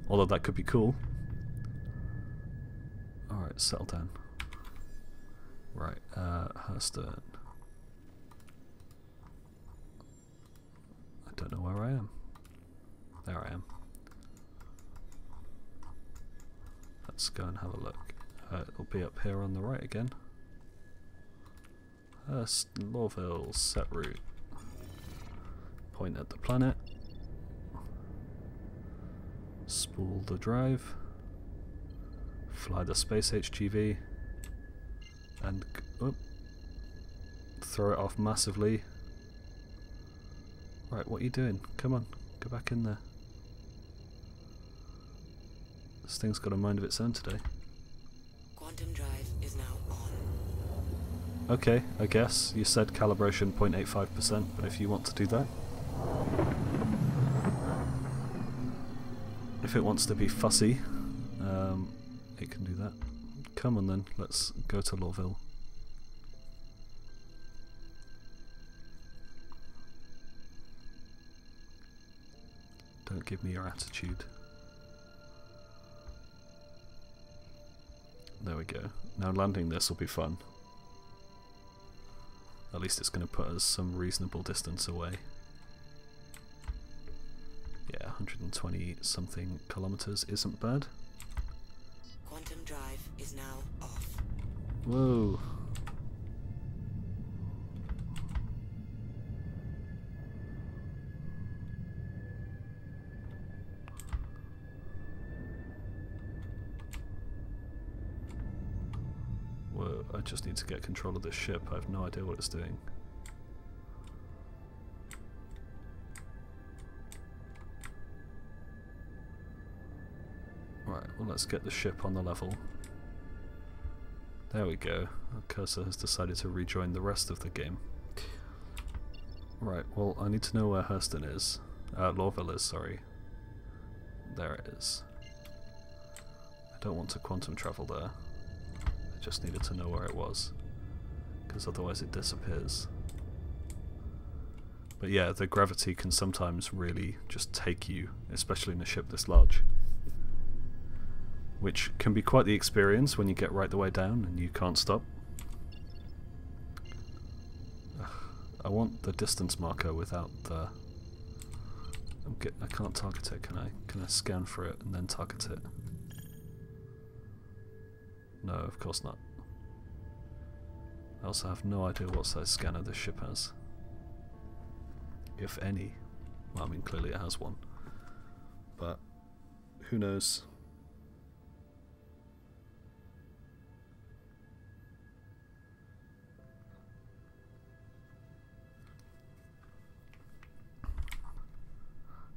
Although that could be cool. Alright, settle down. Right, Hurston. I don't know where I am. There I am. Let's go and have a look. It'll be up here on the right again. Lawville, set route. Point at the planet. Spool the drive. Fly the space HGV. And throw it off massively. Right, what are you doing? Come on, go back in there. This thing's got a mind of its own today. Quantum drive is now on. Okay, I guess. You said calibration 0.85%, but if you want to do that. If it wants to be fussy, it can do that. Come on then, let's go to Lawville. Don't give me your attitude. There we go. Now landing this will be fun. At least it's going to put us some reasonable distance away. Yeah, 120 something kilometers isn't bad. Quantum drive is now off. Whoa. Whoa, I just need to get control of this ship. I have no idea what it's doing. Right, well let's get the ship on the level. There we go. Our cursor has decided to rejoin the rest of the game. Right, well I need to know where Hurston is. Lawville is, sorry. There it is. I don't want to quantum travel there. I just needed to know where it was, because otherwise it disappears. But yeah, the gravity can sometimes really just take you, especially in a ship this large. Which can be quite the experience when you get right the way down and you can't stop. I want the distance marker without the... I can't target it, can I? Can I scan for it and then target it? No, of course not. I also have no idea what size scanner this ship has. If any. Well, I mean, clearly it has one. But who knows?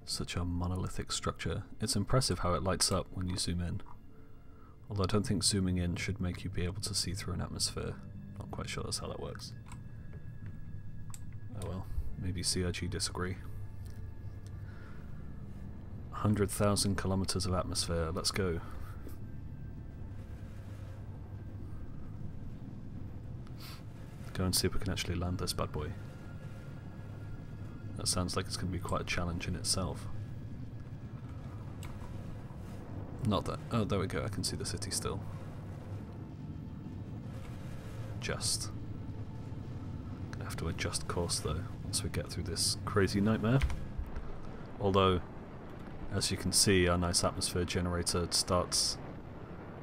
Such a monolithic structure. It's impressive how it lights up when you zoom in. Although I don't think zooming in should make you be able to see through an atmosphere. Not quite sure that's how that works. Oh well, maybe CIG disagree. 100,000 kilometers of atmosphere, let's go. Go and see if we can actually land this bad boy. That sounds like it's going to be quite a challenge in itself. Not that. Oh, there we go. I can see the city still. Just. Gonna have to adjust course though once we get through this crazy nightmare. Although, as you can see, our nice atmosphere generator starts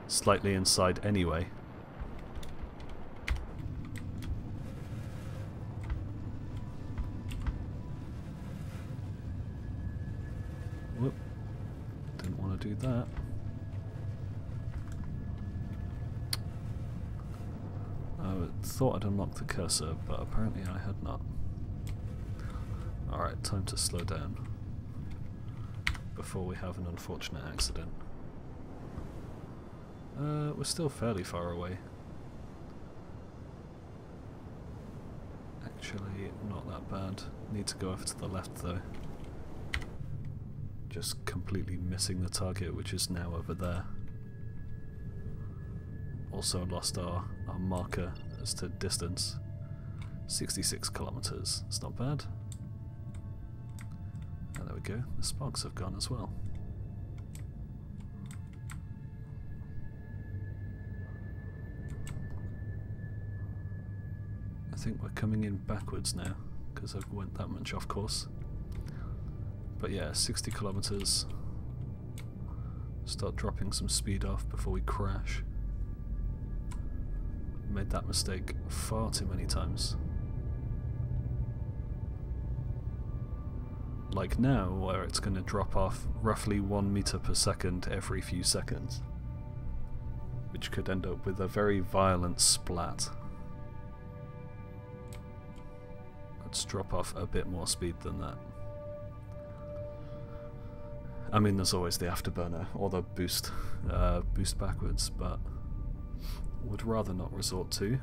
slightly inside anyway. Whoop. Didn't want to do that. I thought I'd unlocked the cursor, but apparently I had not. Alright, time to slow down before we have an unfortunate accident. We're still fairly far away. Actually, not that bad. Need to go over to the left though. Just completely missing the target, which is now over there. Also lost our marker as to distance. 66 kilometers. It's not bad. And there we go. The sparks have gone as well. I think we're coming in backwards now because I went that much off course. But yeah, 60 kilometers. Start dropping some speed off before we crash. Made that mistake far too many times. Like now, where it's going to drop off roughly 1 meter per second every few seconds, which could end up with a very violent splat. Let's drop off a bit more speed than that. I mean, there's always the afterburner or the boost backwards, but would rather not resort to.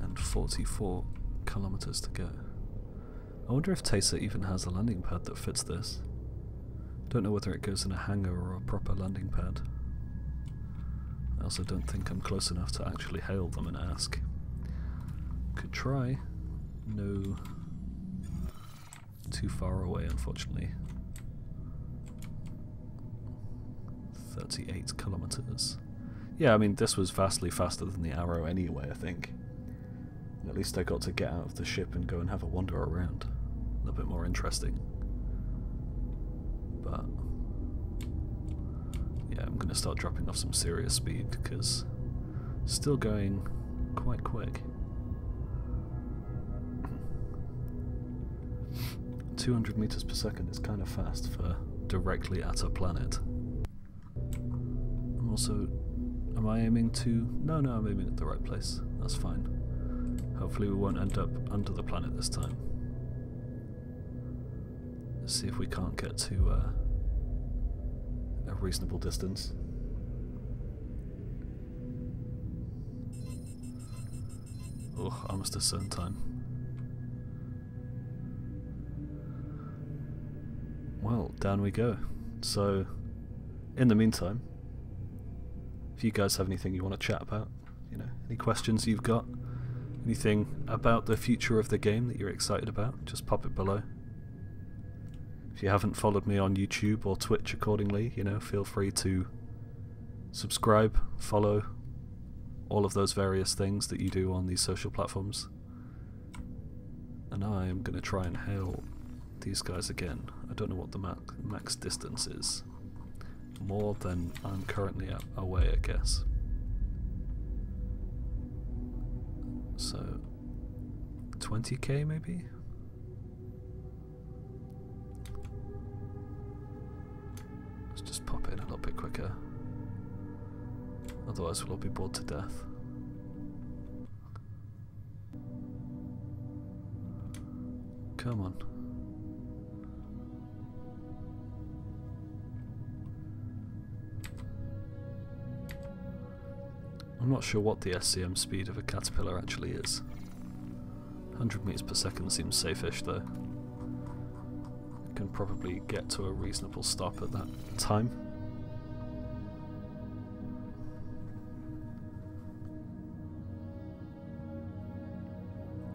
And 44 kilometers to go. I wonder if Taser even has a landing pad that fits this. Don't know whether it goes in a hangar or a proper landing pad. I also don't think I'm close enough to actually hail them and ask. Could try. No. Too far away, unfortunately. 38 kilometers. Yeah, I mean, this was vastly faster than the Arrow anyway, I think. And at least I got to get out of the ship and go and have a wander around. A little bit more interesting. But yeah, I'm going to start dropping off some serious speed because still going quite quick. 200 meters per second is kind of fast for directly at a planet. I'm also... Am I aiming to... No, I'm aiming at the right place. That's fine. Hopefully we won't end up under the planet this time. Let's see if we can't get to a reasonable distance. Oh, almost a certain time. Well, down we go. So, in the meantime, if you guys have anything you want to chat about, you know, any questions you've got, anything about the future of the game that you're excited about, just pop it below. If you haven't followed me on YouTube or Twitch accordingly, you know, feel free to subscribe, follow, all of those various things that you do on these social platforms. And I am going to try and hail these guys again. I don't know what the max distance is. More than I'm currently away, I guess. So 20k maybe? Let's just pop in a little bit quicker. Otherwise we'll all be bored to death. Come on. I'm not sure what the SCM speed of a caterpillar actually is. 100 meters per second seems safe-ish though. Can probably get to a reasonable stop at that time.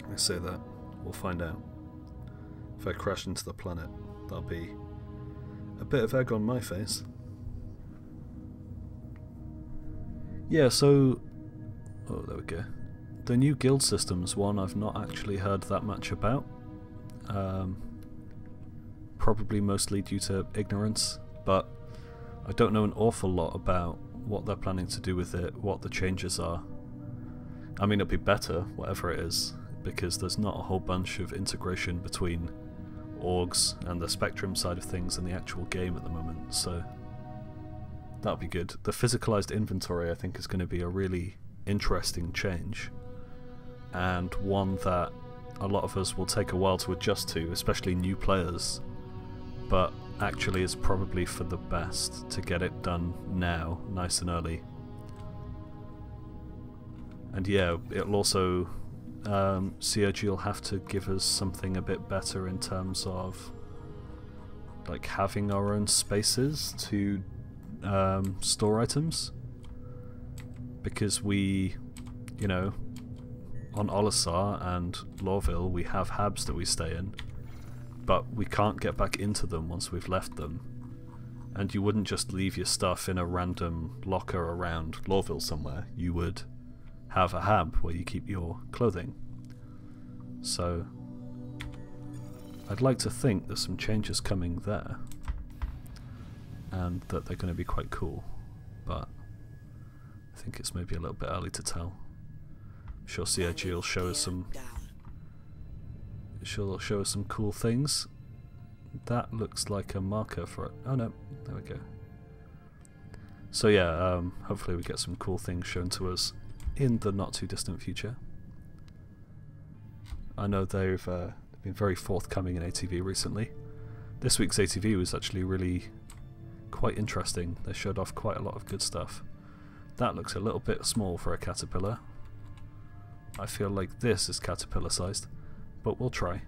I say that, we'll find out. If I crash into the planet, that'll be a bit of egg on my face. Yeah, so... Oh, there we go. The new guild system's one I've not actually heard that much about. Probably mostly due to ignorance, but I don't know an awful lot about what they're planning to do with it, what the changes are. I mean, it'll be better, whatever it is, because there's not a whole bunch of integration between orgs and the Spectrum side of things and the actual game at the moment, so that'll be good. The physicalized inventory I think is going to be a really interesting change, and one that a lot of us will take a while to adjust to, especially new players, but actually is probably for the best to get it done now, nice and early. And yeah, it'll also COG will have to give us something a bit better in terms of like having our own spaces to store items, because we, you know, on Olisar and Lorville we have habs that we stay in, but we can't get back into them once we've left them, and you wouldn't just leave your stuff in a random locker around Lorville somewhere. You would have a hab where you keep your clothing. So I'd like to think there's some changes coming there and that they're going to be quite cool, but I think it's maybe a little bit early to tell. I'm sure CIG will show us some cool things. That looks like a marker for it. Oh no, there we go. So yeah, hopefully we get some cool things shown to us in the not too distant future. I know they've been very forthcoming in ATV recently. This week's ATV was actually really quite interesting. They showed off quite a lot of good stuff. That looks a little bit small for a caterpillar. I feel like this is caterpillar sized, but we'll try.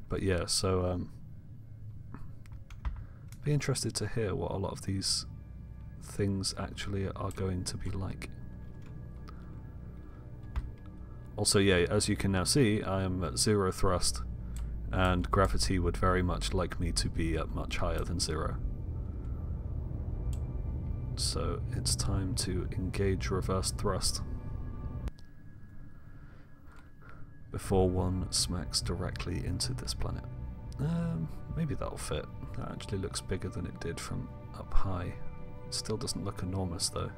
But yeah, so be interested to hear what a lot of these things actually are going to be like. Also, yeah, as you can now see, I am at 0 thrust, and gravity would very much like me to be at much higher than 0. So it's time to engage reverse thrust before one smacks directly into this planet. Maybe that'll fit. That actually looks bigger than it did from up high. It still doesn't look enormous though.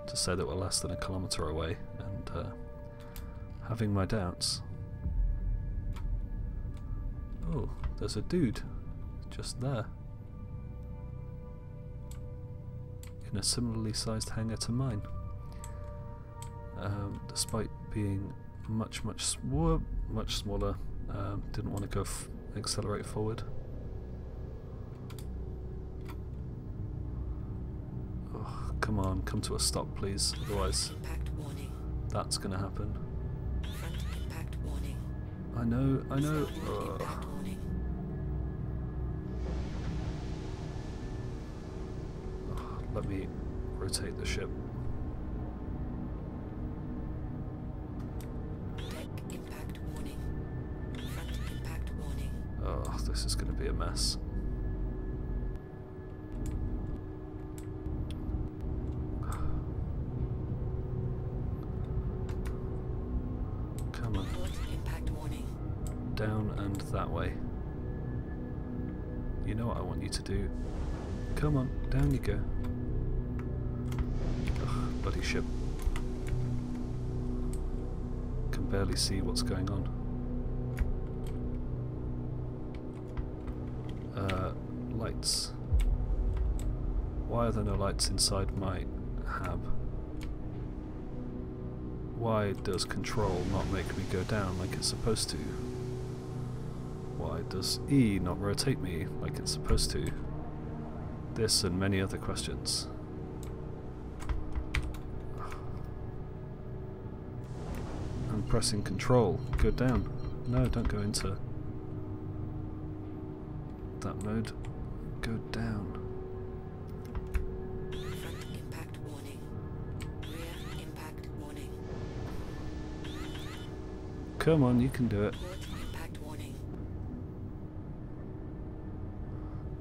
To say that we're less than a kilometre away, and having my doubts. Oh, there's a dude just there in a similarly sized hangar to mine. Despite being much smaller, didn't want to go accelerate forward. Come on, come to a stop please, otherwise that's gonna happen. Front impact warning. I know. Impact warning. Let me rotate the ship. Deck impact warning. Front impact warning. Oh, this is gonna be a mess. Down and that way. You know what I want you to do. Come on, down you go. Ugh, bloody ship. Can barely see what's going on. Lights. Why are there no lights inside my hab? Why does control not make me go down like it's supposed to? Why does E not rotate me like it's supposed to? This and many other questions. I'm pressing control. Go down. No, don't go into that mode. Go down. Front impact warning. Rear impact warning. Come on, you can do it. Impact warning.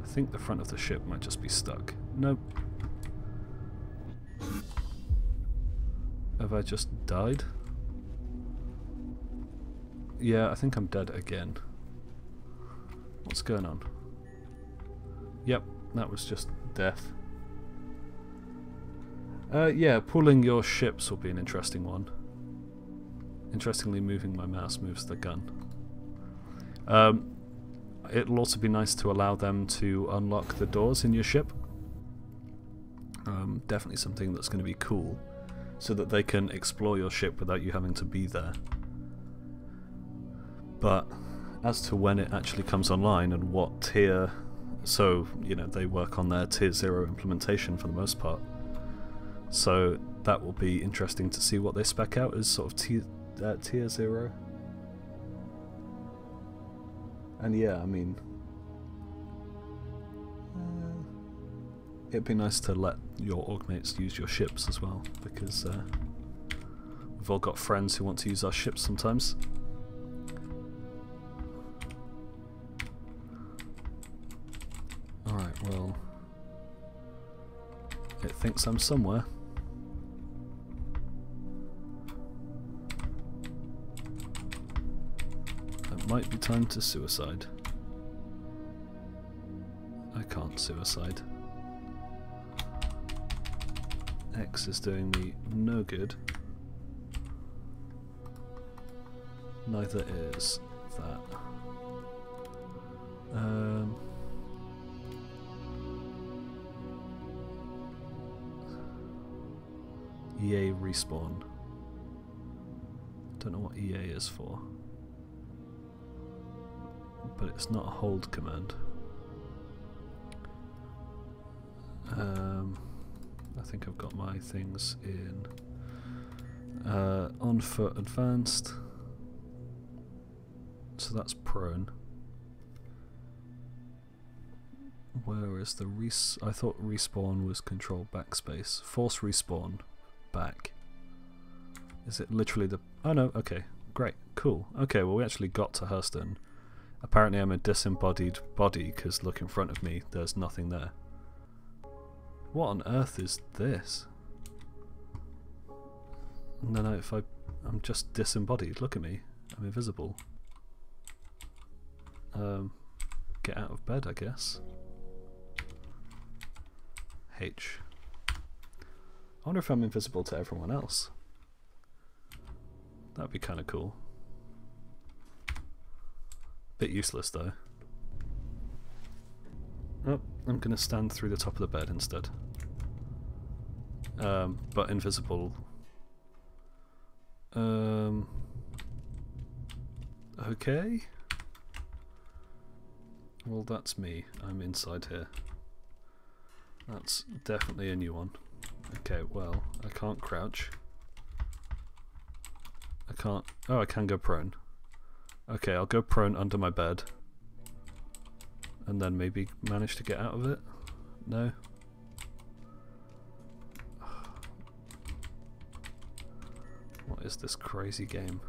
I think the front of the ship might just be stuck. Nope. Have I just died? Yeah, I think I'm dead again. What's going on? Yep, that was just death. Yeah, pulling your ships will be an interesting one. Interestingly, moving my mouse moves the gun. It'll also be nice to allow them to unlock the doors in your ship. Definitely something that's going to be cool. so that they can explore your ship without you having to be there. But as to when it actually comes online and what tier, so, you know, they work on their tier 0 implementation for the most part. So that will be interesting to see what they spec out as sort of tier 0. And yeah, I mean, it'd be nice to let your org mates use your ships as well, because we've all got friends who want to use our ships sometimes. Alright, well, it thinks I'm somewhere. It might be time to suicide. I can't suicide. X is doing me no good. Neither is that. EA respawn. Don't know what EA is for, but it's not a hold command. I think I've got my things in on foot advanced, so that's prone. Where is the I thought respawn was control backspace. Force respawn back. Is it literally the... Oh no, okay, great, cool. Okay, well we actually got to Hurston. Apparently I'm a disembodied body because look in front of me, there's nothing there. What on earth is this? And then I'm just disembodied, look at me, I'm invisible. Get out of bed, I guess. H. I wonder if I'm invisible to everyone else. That'd be kind of cool. Bit useless though. Oh, I'm gonna stand through the top of the bed instead. But invisible. Okay. Well, that's me. I'm inside here. That's definitely a new one. Okay, well, I can't crouch. I can't... Oh, I can go prone. Okay, I'll go prone under my bed. And then maybe manage to get out of it? No? What is this crazy game?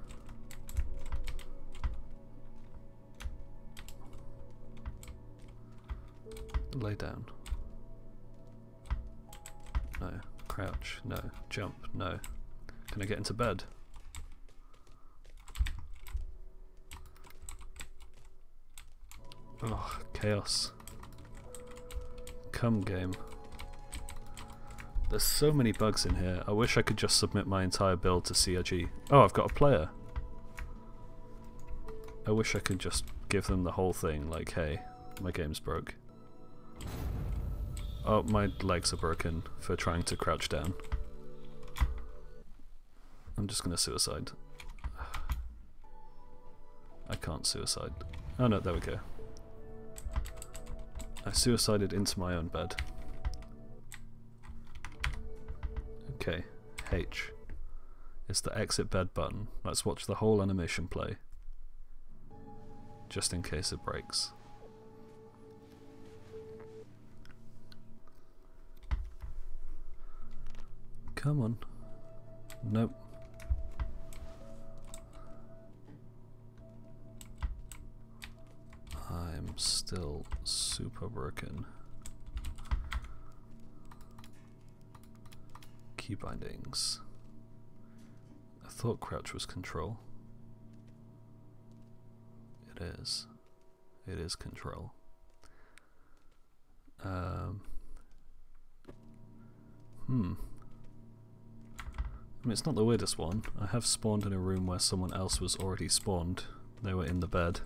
Lay down. No. Crouch. No. Jump. No. Can I get into bed? Oh, chaos. Come game. There's so many bugs in here. I wish I could just submit my entire build to CRG. Oh, I've got a player. I wish I could just give them the whole thing, like, hey, my game's broke. Oh, my legs are broken for trying to crouch down. I'm just gonna suicide. I can't suicide. Oh no, there we go. I suicided into my own bed. Okay, H. It's the exit bed button. Let's watch the whole animation play. Just in case it breaks. Come on. Nope. I'm still super broken. Key bindings. I thought crouch was control. It is. It is control. I mean, it's not the weirdest one. I have spawned in a room where someone else was already spawned. They were in the bed.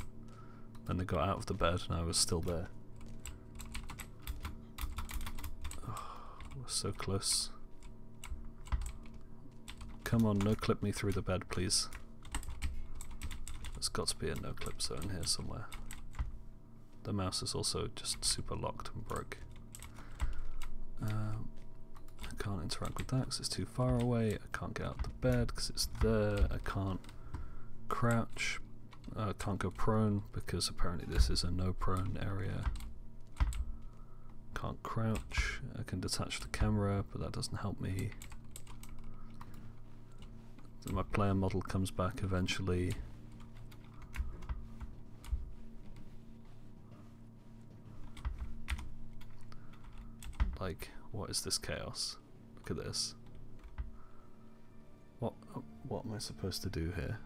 Then they got out of the bed and I was still there. Oh, we're so close. come on, no clip me through the bed, please. There's got to be a no clip zone here somewhere. The mouse is also just super locked and broke. I can't interact with that because it's too far away. I can't get out of the bed because it's there. I can't crouch. I can't go prone because apparently this is a no prone area. Can't crouch. I can detach the camera, but that doesn't help me. So my player model comes back eventually. Like, what is this chaos? Look at this. What am I supposed to do here?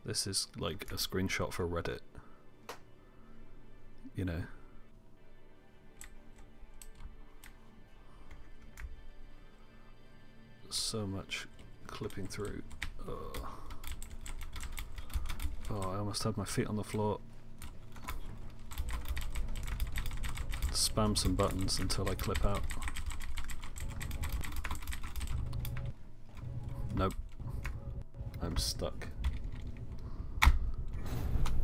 This is like a screenshot for Reddit. You know. So much clipping through. Ugh. Oh, I almost had my feet on the floor. Spam some buttons until I clip out. Nope. I'm stuck.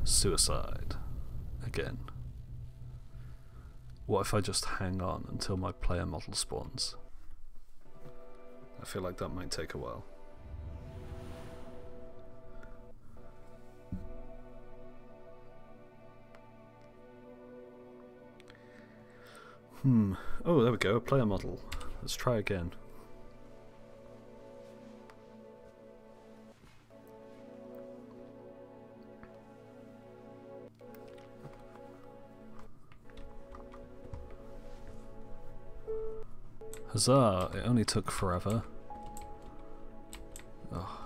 Suicide. Again. What if I just hang on until my player model spawns? I feel like that might take a while. Oh, there we go, a player model. Let's try again. Huzzah! It only took forever. Oh,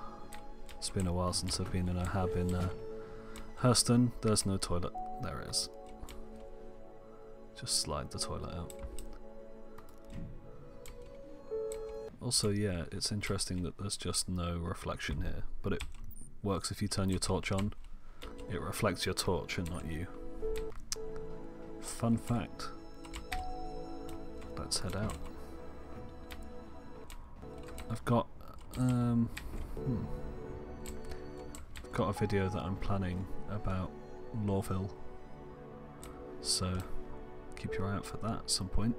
it's been a while since I've been in a hab in Hurston. There's no toilet. There is. Just slide the toilet out. Also, yeah, it's interesting that there's just no reflection here, but it works if you turn your torch on. It reflects your torch and not you. Fun fact. Let's head out. I've got I've got a video that I'm planning about Lawville, so keep your eye out for that at some point.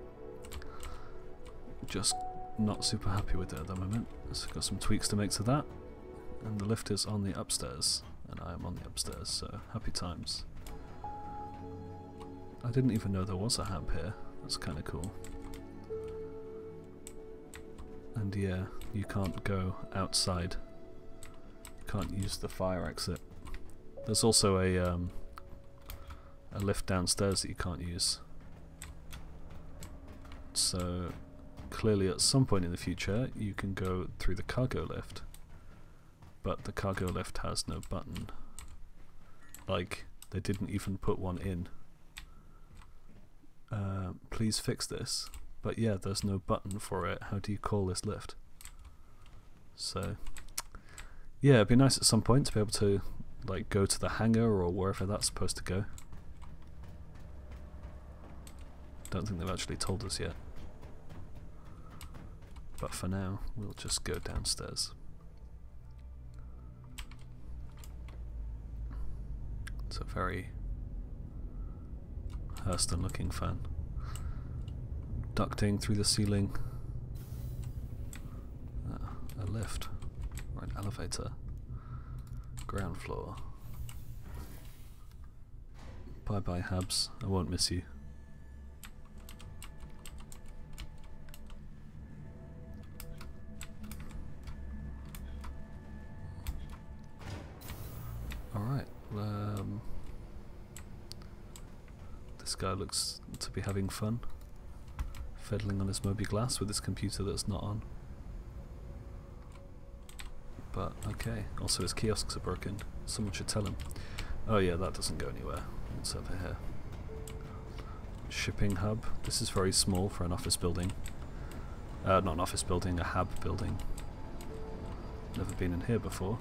Just not super happy with it at the moment. So I've got some tweaks to make to that, and the lift is on the upstairs, and I am on the upstairs, so happy times. I didn't even know there was a hab here. That's kind of cool. And yeah, you can't go outside. You can't use the fire exit. There's also a lift downstairs that you can't use. So clearly at some point in the future you can go through the cargo lift, but the cargo lift has no button. Like, they didn't even put one in. Please fix this. But yeah, there's no button for it. How do you call this lift? So yeah, it'd be nice at some point to be able to like go to the hangar or wherever that's supposed to go. Don't think they've actually told us yet. But for now, we'll just go downstairs. It's a very Hurston looking fan. Ducting through the ceiling. A lift. Or an elevator. Ground floor. Bye bye Habs, I won't miss you. Alright, this guy looks to be having fun. Fiddling on his Moby Glass with his computer that's not on. But okay, also his kiosks are broken. Someone should tell him. Oh yeah, that doesn't go anywhere. It's over here. Shipping hub. This is very small for an office building. Not an office building, a hab building. Never been in here before.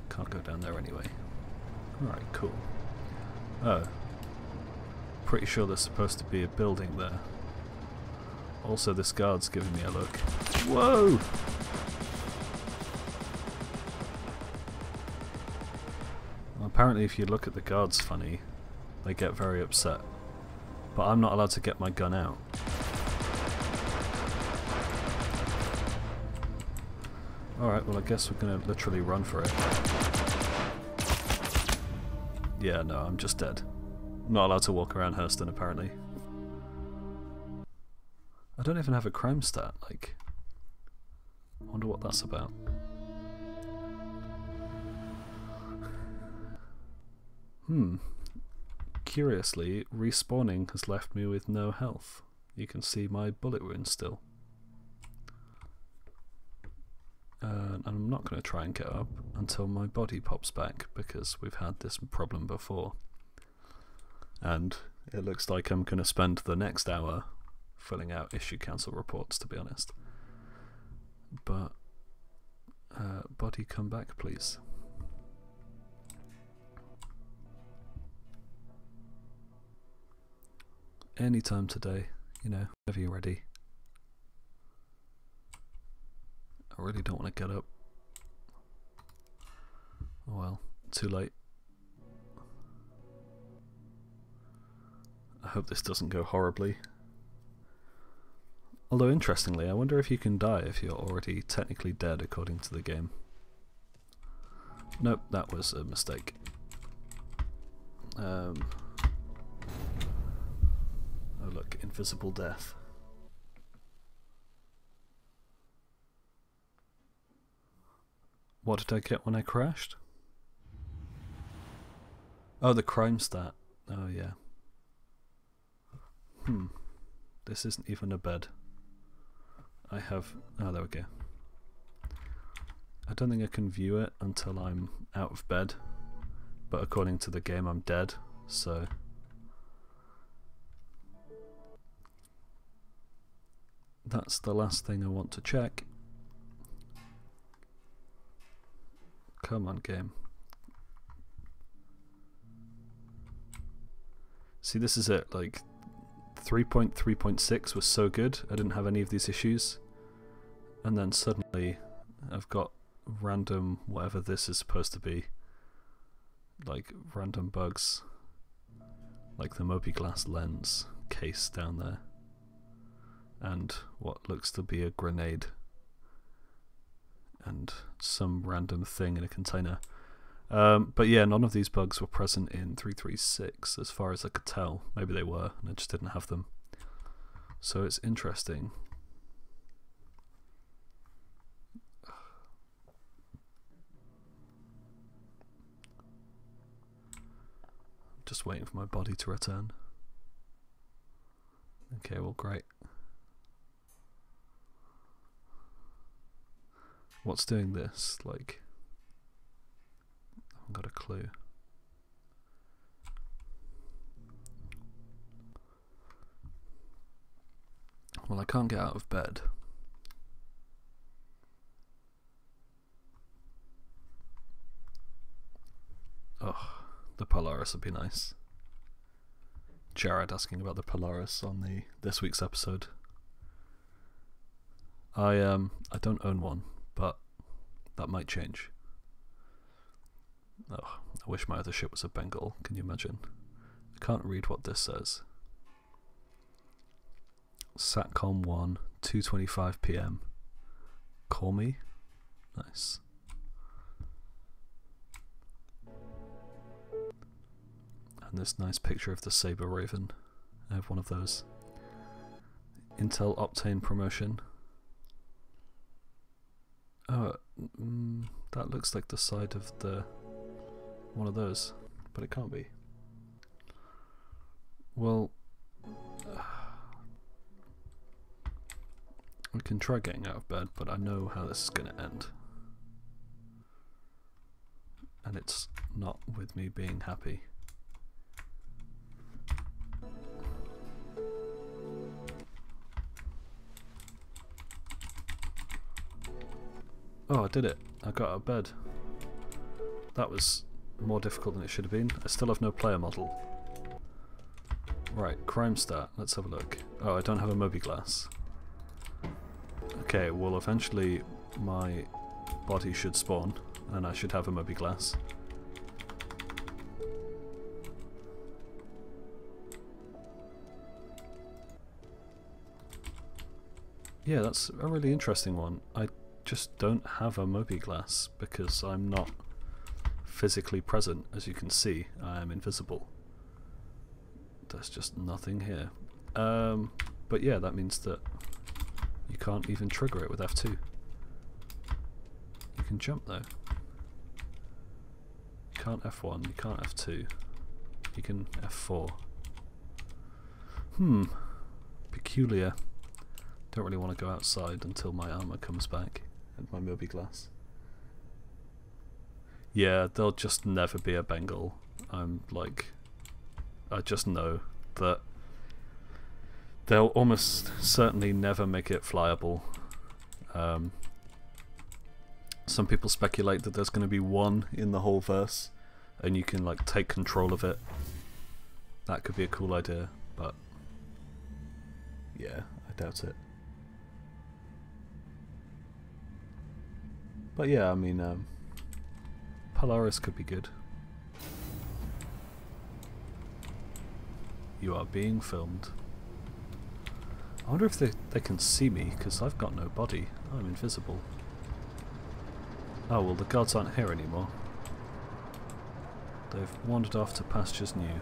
Can't go down there anyway. Alright, cool. Oh. Pretty sure there's supposed to be a building there. Also, this guard's giving me a look. Whoa! Well, apparently if you look at the guards funny, they get very upset. But I'm not allowed to get my gun out. Alright, well I guess we're gonna literally run for it. Yeah, no, I'm just dead. Not allowed to walk around Hurston, apparently. I don't even have a crime stat, like... I wonder what that's about. Curiously, respawning has left me with no health. You can see my bullet wound still. And I'm not going to try and get up until my body pops back, because we've had this problem before. And it looks like I'm going to spend the next hour filling out issue council reports, to be honest. But, body come back, please. Anytime today, you know, whenever you're ready. I really don't want to get up. Oh well, too late. I hope this doesn't go horribly. Although interestingly, I wonder if you can die if you're already technically dead according to the game. Nope, that was a mistake. Oh look, invisible death. What did I get when I crashed? Oh, the crime stat. Oh yeah. This isn't even a bed. I have... oh, there we go. I don't think I can view it until I'm out of bed. But according to the game I'm dead, so... that's the last thing I want to check. Come on, game. See, this is it, like 3.3.6 was so good, I didn't have any of these issues, and then suddenly I've got random, whatever this is supposed to be, like random bugs, like the mobi-glass lens case down there, and what looks to be a grenade, and some random thing in a container. But yeah, none of these bugs were present in 3.3.6 as far as I could tell. Maybe they were, and I just didn't have them. So it's interesting. Just waiting for my body to return. Okay, well, great. What's doing this? Like... I haven't got a clue. Well, I can't get out of bed. Oh, the Polaris would be nice. Jared asking about the Polaris on this week's episode. I don't own one, but that might change. Oh, I wish my other ship was a Bengal, can you imagine? I can't read what this says. Satcom 1, 2:25 PM. Call me? Nice. And this nice picture of the Saber Raven. I have one of those. Intel Optane promotion. Oh, that looks like the side of the... one of those, but it can't be. Well, we can try getting out of bed, but I know how this is going to end. And it's not with me being happy. Oh, I did it. I got out of bed. That was more difficult than it should have been. I still have no player model. Right, crime stat. Let's have a look. Oh, I don't have a mobi-glass. Okay, well eventually my body should spawn and I should have a Moby glass. Yeah, that's a really interesting one. I just don't have a Moby glass because I'm not physically present. As you can see, I am invisible. There's just nothing here. But yeah, that means that you can't even trigger it with F2. You can jump though. You can't F1, you can't F2. You can F4. Peculiar. Don't really want to go outside until my armor comes back and my Moby glass. Yeah, there'll just never be a Bengal. I just know that they'll almost certainly never make it flyable. Some people speculate that there's going to be one in the whole verse and you can like take control of it. That could be a cool idea, but yeah, I doubt it. But yeah, I mean, Polaris could be good. You are being filmed. I wonder if they can see me, because I've got no body. I'm invisible. Oh, well, the guards aren't here anymore. They've wandered off to pastures new.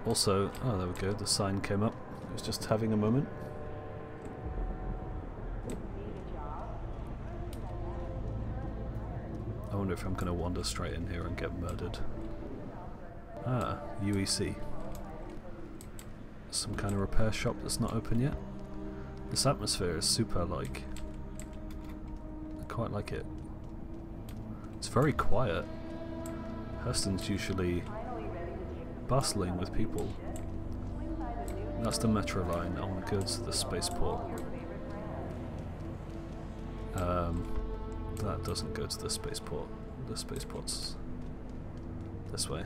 Also, oh there we go, the sign came up. It was just having a moment. I wonder if I'm going to wander straight in here and get murdered. Ah, UEC. Some kind of repair shop that's not open yet. This atmosphere is super, like... I quite like it. It's very quiet. Hurston's usually bustling with people. That's the metro line. I want to go to the spaceport. That doesn't go to the spaceport. The spaceport's this way.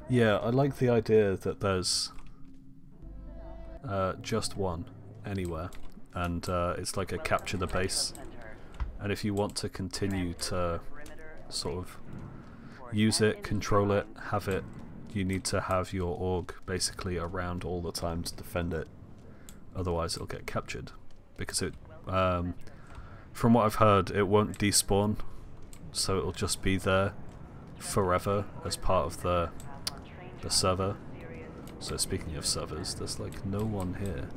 Yeah, I like the idea that there's just one anywhere, and it's like a capture the base. And if you want to continue to sort of use it, control it, have it, you need to have your org basically around all the time to defend it. Otherwise it'll get captured. Because it, from what I've heard, it won't despawn, so it'll just be there forever as part of the server. So speaking of servers, there's like no one here.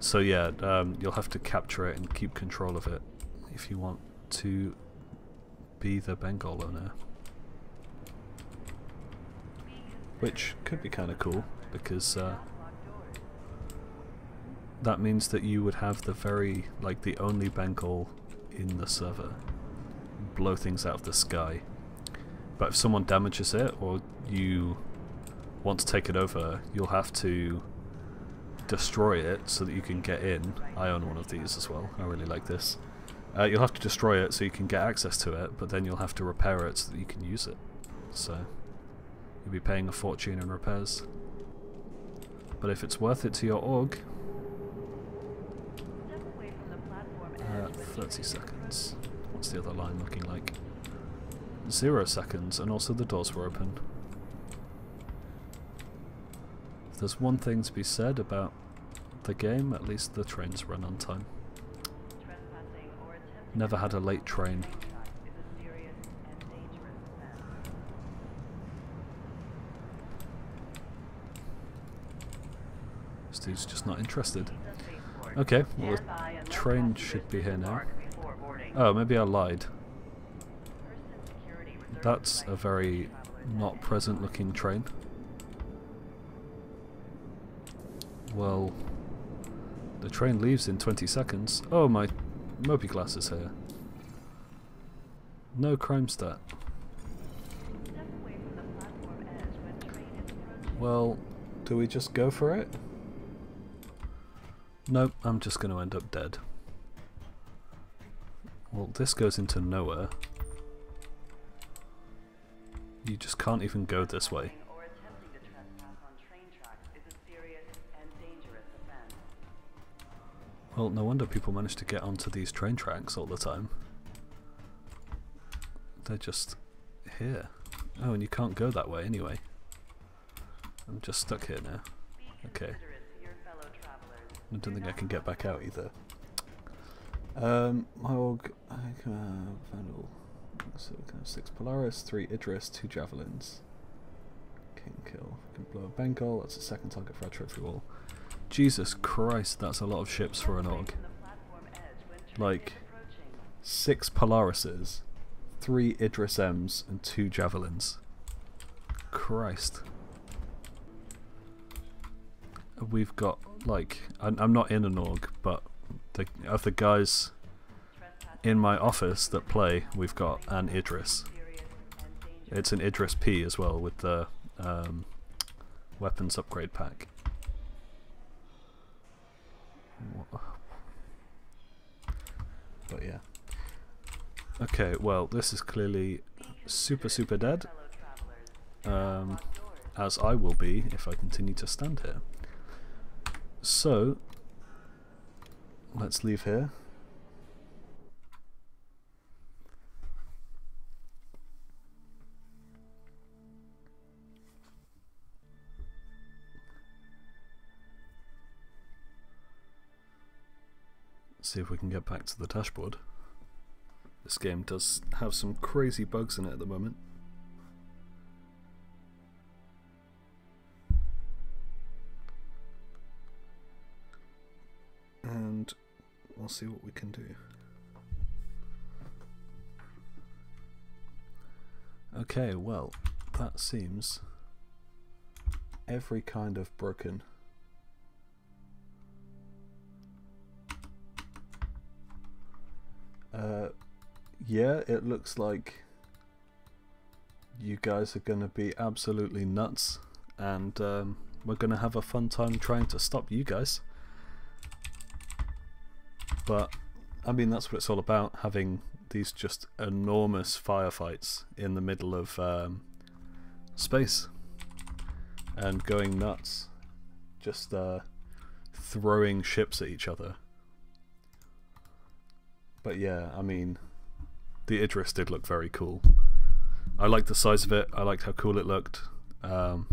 So yeah, you'll have to capture it and keep control of it if you want to be the Bengal owner. Which could be kind of cool, because that means that you would have the only Bengal in the server. Blow things out of the sky. But if someone damages it, or you want to take it over, you'll have to destroy it so that you can get in. I own one of these as well, I really like this. You'll have to destroy it so you can get access to it, but then you'll have to repair it so that you can use it. So you'll be paying a fortune in repairs. But if it's worth it to your org, 30 seconds. What's the other line looking like? 0 seconds, and also the doors were open. If there's one thing to be said about the game, at least the trains run on time. Never had a late train. This dude's just not interested. Okay, well the train should be here now. Oh, maybe I lied. That's a very not present looking train. Well, the train leaves in 20 seconds. Oh, my Moby glass is here. No crime stat. Well, do we just go for it? Nope, I'm just going to end up dead. Well, this goes into nowhere. You just can't even go this way. Well, no wonder people manage to get onto these train tracks all the time. They're just here. Oh, and you can't go that way anyway. I'm just stuck here now. Okay. I don't think I can get back out either. My org... Vandal. So we can have 6 Polaris, 3 Idris, 2 Javelins. King kill. We can blow a Bengal, that's a second target for our trophy wall. Jesus Christ, that's a lot of ships for an org. Like, 6 Polarises, 3 Idris M's, and 2 Javelins. Christ. We've got, like, I'm not in an org, but of the guys in my office that play, we've got an Idris. It's an Idris P as well with the weapons upgrade pack. But yeah. Okay, well, this is clearly super dead. As I will be if I continue to stand here. So, let's leave here. See if we can get back to the dashboard. This game does have some crazy bugs in it at the moment. And we'll see what we can do. Okay, well, that seems every kind of broken. Yeah, it looks like you guys are going to be absolutely nuts, and we're going to have a fun time trying to stop you guys. But, I mean, that's what it's all about, having these just enormous firefights in the middle of space, and going nuts, just throwing ships at each other. But yeah, I mean, the Idris did look very cool. I liked the size of it, I liked how cool it looked. Kind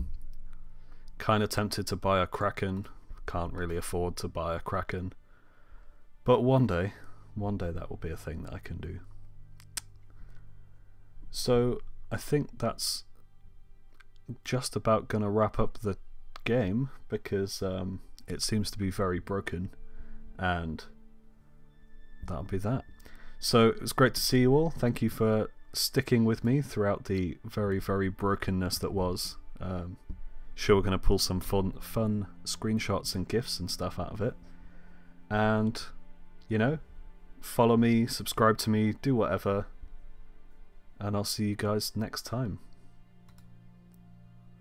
of tempted to buy a Kraken, can't really afford to buy a Kraken. But one day that will be a thing that I can do. So I think that's just about going to wrap up the game, because it seems to be very broken, and that'll be that. So it was great to see you all. Thank you for sticking with me throughout the very brokenness that was. Sure, we're going to pull some fun screenshots and GIFs and stuff out of it. And, you know, follow me, subscribe to me, do whatever. And I'll see you guys next time.